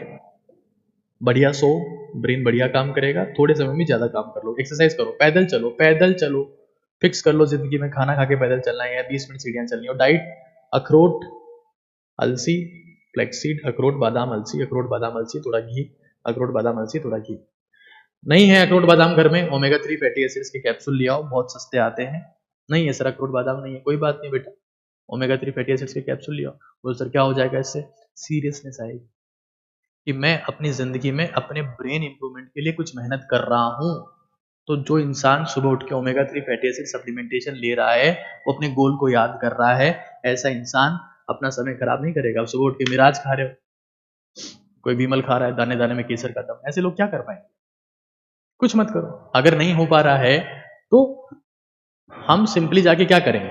Speaker 1: बढ़िया सो, ब्रेन बढ़िया काम करेगा, थोड़े समय में ज्यादा काम कर लो, एक्सरसाइज करो, पैदल चलो, पैदल चलो, फिक्स कर लो जिंदगी में खाना खा के पैदल चलना है या 20 मिनट सीढ़ियां चलनी हो। डाइट, अखरोट, अलसी, फ्लैक्सीड, अखरोट बादाम अलसी, अखरोट बादाम अलसी, थोड़ा घी, अखरोट बादाम अलसी, थोड़ा घी। नहीं है अखरोट बादाम घर में, ओमेगा 3 फैटी एसिड्स के कैप्सूल ले आओ, बहुत सस्ते आते हैं। नहीं है सर अखरोट बादाम नहीं है, कोई बात नहीं बेटा, ओमेगा 3 फैटी एसिड्स के कैप्सूल ले आओ। बोल सर क्या हो जाएगा इससे? सीरियसनेस आएगी कि मैं अपनी जिंदगी में अपने ब्रेन इंप्रूवमेंट के लिए कुछ मेहनत कर रहा हूं। तो जो इंसान सुबह उठ के ओमेगा 3 फैटी एसिड सप्लीमेंटेशन ले रहा है, वो अपने गोल को याद कर रहा है, ऐसा इंसान अपना समय खराब नहीं करेगा। सुबह उठ के मिराज खा रहे हो, कोई विमल खा रहा है दाने दाने में केसर का दम, ऐसे लोग क्या कर पाएंगे? कुछ मत करो। अगर नहीं हो पा रहा है तो हम सिंपली जाके क्या करेंगे,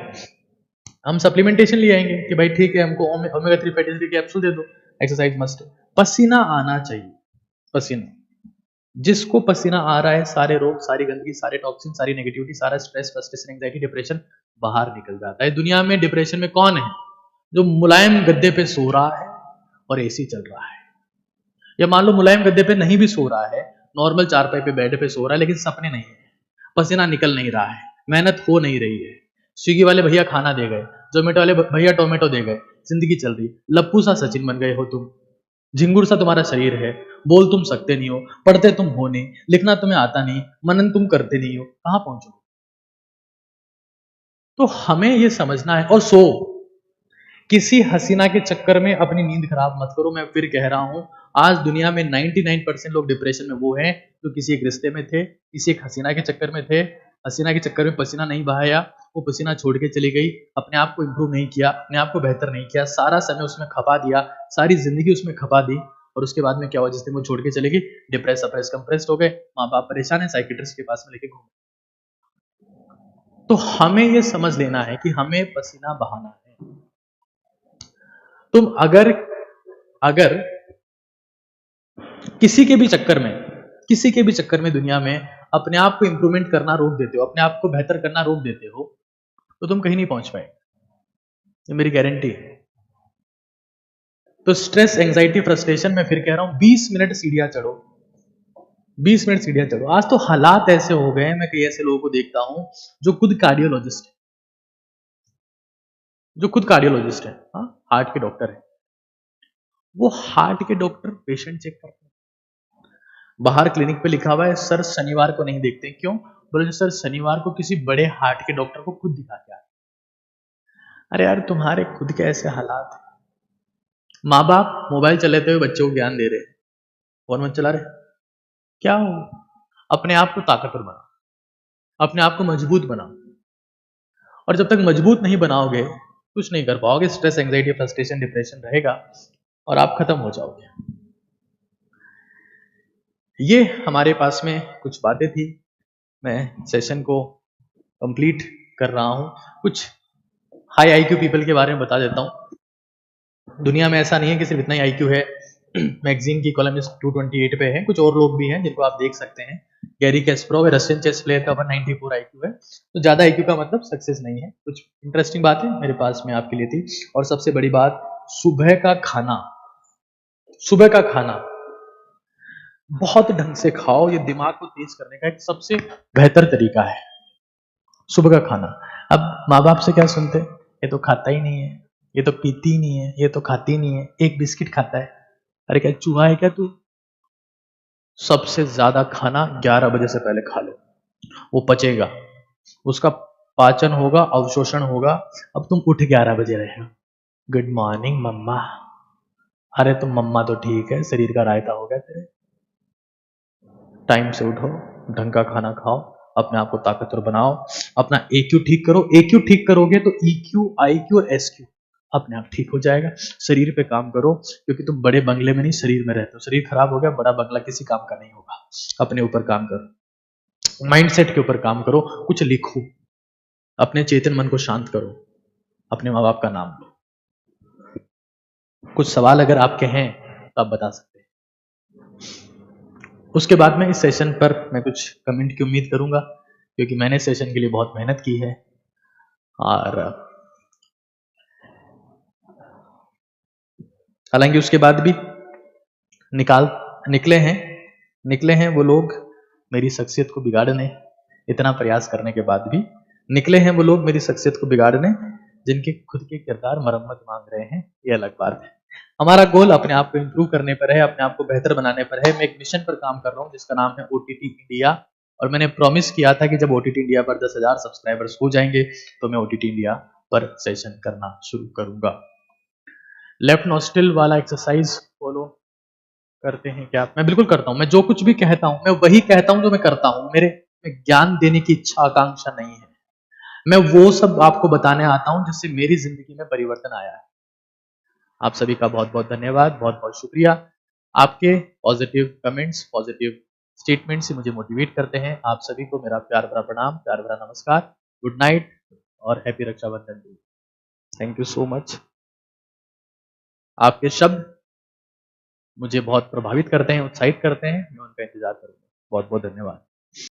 Speaker 1: हम सप्लीमेंटेशन ले आएंगे कि भाई ठीक है हमको ओमेगा 3 फैटी एसिड कैप्सूल दे दो, एक्सरसाइज मस्ट है। पसीना आना चाहिए, पसीना, जिसको पसीना आ रहा है सारे रोग, सारी गंदगी, सारे टॉक्सिन, सारी नेगेटिविटी, सारा स्ट्रेस, फ्रस्ट्रेशन, एंजाइटी, डिप्रेशन बाहर निकल जाता है। दुनिया में डिप्रेशन में कौन है जो मुलायम गद्दे पे सो रहा है और एसी चल रहा है? या मान लो मुलायम गद्दे पे नहीं भी सो रहा है, नॉर्मल चारपाई पे बेड पे सो रहा है, लेकिन सपने नहीं है, पसीना निकल नहीं रहा है, मेहनत हो नहीं रही है, स्विगी वाले भैया खाना दे गए, जोमेटो वाले भैया टोमेटो दे गए, जिंदगी चल रही, लप्पू सा सचिन बन गए हो तुम, झिंगुर सा तुम्हारा शरीर है, बोल तुम सकते नहीं हो, पढ़ते तुम हो नहीं, लिखना तुम्हें आता नहीं, मनन तुम करते नहीं हो, कहां पहुंचो? तो हमें यह समझना है। और सो किसी हसीना के चक्कर में अपनी नींद खराब मत करो। मैं फिर कह रहा हूं, आज दुनिया में 99% लोग डिप्रेशन में वो हैं जो किसी एक रिश्ते में थे, किसी एक हसीना के चक्कर में थे, हसीना के चक्कर में पसीना नहीं बहाया, वो पसीना छोड़ के चली गई, अपने आप को इंप्रूव नहीं किया, अपने आप को बेहतर नहीं किया, सारा समय उसमें खपा दिया, सारी जिंदगी उसमें खपा दी, और उसके बाद में क्या हुआ? जिस दिन वो छोड़ के चली गई, डिप्रेस अप्रेस कंप्रेस्ड हो गए, माँ बाप परेशान है, साइकिट्रिस्ट के पास में लेके घूम। तो हमें यह समझ लेना है कि हमें पसीना बहाना है। तुम अगर किसी के भी चक्कर में दुनिया में अपने आप को इंप्रूवमेंट करना रोक देते हो, अपने आप को बेहतर करना रोक देते हो, तो तुम कहीं नहीं पहुंच पाए, ये मेरी गारंटी है। तो स्ट्रेस, एंजाइटी, फ्रस्ट्रेशन, मैं फिर कह रहा हूं 20 मिनट सीढ़ियां चढ़ो, 20 मिनट सीढ़ियां चढ़ो। आज तो हालात ऐसे हो गए हैं, मैं कई ऐसे लोगों को देखता हूं जो खुद कार्डियोलॉजिस्ट है, हाँ, हार्ट के डॉक्टर है, वो हार्ट के डॉक्टर पेशेंट चेक करते हैं, बाहर क्लिनिक पे लिखा हुआ है सर शनिवार को नहीं देखते, क्यों? बोले सर शनिवार को किसी बड़े हार्ट के डॉक्टर को खुद दिखा के आए। अरे यार, तुम्हारे खुद के ऐसे हालात है। माँ बाप मोबाइल चलाते हुए बच्चों को ज्ञान दे रहे, फोन मत चला रहे, क्या हो? अपने आप को ताकतवर बनाओ, अपने आप को मजबूत बनाओ, और जब तक मजबूत नहीं बनाओगे कुछ नहीं कर पाओगे। स्ट्रेस, एंजाइटी, फ्रस्ट्रेशन, डिप्रेशन रहेगा और आप खत्म हो जाओगे। ये हमारे पास में कुछ बातें थी, मैं सेशन को कंप्लीट कर रहा हूं। कुछ हाई आईक्यू पीपल के बारे में बता देता हूं। दुनिया में ऐसा नहीं है कि सिर्फ इतना ही आईक्यू है, मैगजीन की कॉलमिस्ट 228 पे है, कुछ और लोग भी हैं जिनको आप देख सकते हैं। गैरी कैस्परोव रशियन चेस प्लेयर का 194 आईक्यू है, तो ज्यादा आईक्यू का मतलब सक्सेस नहीं है। कुछ इंटरेस्टिंग बातें मेरे पास में आपके लिए थी, और सबसे बड़ी बात, सुबह का खाना बहुत ढंग से खाओ, ये दिमाग को तेज करने का एक सबसे बेहतर तरीका है, सुबह का खाना। अब माँ बाप से क्या सुनते, ये तो खाता ही नहीं है, ये तो पीती ही नहीं है, ये तो खाती नहीं है, एक बिस्किट खाता है। अरे क्या चूहा है क्या तू? सबसे ज्यादा खाना 11 बजे से पहले खा लो, वो पचेगा, उसका पाचन होगा, अवशोषण होगा। अब तुम उठ 11 बजे रहे हो, गुड मॉर्निंग मम्मा। अरे तुम मम्मा तो ठीक है, शरीर का रायता हो गया तेरे। टाइम से उठो, ढंग का खाना खाओ, अपने आप को ताकतवर बनाओ, अपना EQ ठीक करो। EQ ठीक करोगे तो EQ, IQ और SQ अपने आप ठीक हो जाएगा। शरीर पे काम करो, क्योंकि तुम बड़े बंगले में नहीं, शरीर में रहते हो। शरीर खराब हो गया, बड़ा बंगला किसी काम का नहीं होगा। अपने ऊपर काम करो, माइंडसेट के ऊपर काम करो, कुछ लिखो, अपने चेतन मन को शांत करो, अपने माँ बाप का नाम लो। कुछ सवाल अगर आपके हैं तो आप बता सकते हैं। उसके बाद में इस सेशन पर मैं कुछ कमेंट की उम्मीद करूंगा, क्योंकि मैंने सेशन के लिए बहुत मेहनत की है। और हालांकि उसके बाद भी निकले हैं वो लोग मेरी शख्सियत को बिगाड़ने, इतना प्रयास करने के बाद भी निकले हैं वो लोग मेरी शख्सियत को बिगाड़ने, जिनके खुद के किरदार मरम्मत मांग रहे हैं। ये अलग बात है। हमारा गोल अपने आप को इंप्रूव करने पर है, अपने आप को बेहतर बनाने पर है। मैं एक मिशन पर काम कर रहा हूं जिसका नाम है OTT इंडिया, और मैंने प्रॉमिस किया था कि जब OTT इंडिया पर 10,000 सब्सक्राइबर्स हो जाएंगे तो मैं OTT इंडिया पर सेशन करना शुरू करूंगा। लेफ्ट नॉस्ट्रिल वाला एक्सरसाइज फॉलो करते हैं क्या? मैं बिल्कुल करता हूं। मैं जो कुछ भी कहता हूं मैं वही कहता हूं जो मैं करता हूं। मेरे में ज्ञान देने की इच्छा आकांक्षा नहीं है, मैं वो सब आपको बताने आता हूं जिससे मेरी जिंदगी में परिवर्तन आया है। आप सभी का बहुत बहुत धन्यवाद, बहुत बहुत शुक्रिया। आपके पॉजिटिव कमेंट्स, पॉजिटिव स्टेटमेंट्स से मुझे मोटिवेट करते हैं। आप सभी को मेरा प्यार भरा प्रणाम, प्यार भरा नमस्कार, गुड नाइट और happy Rakshabandhan. Thank you so much. आपके शब्द मुझे बहुत प्रभावित करते हैं, उत्साहित करते हैं, मैं उनका इंतजार करूंगा। बहुत बहुत धन्यवाद।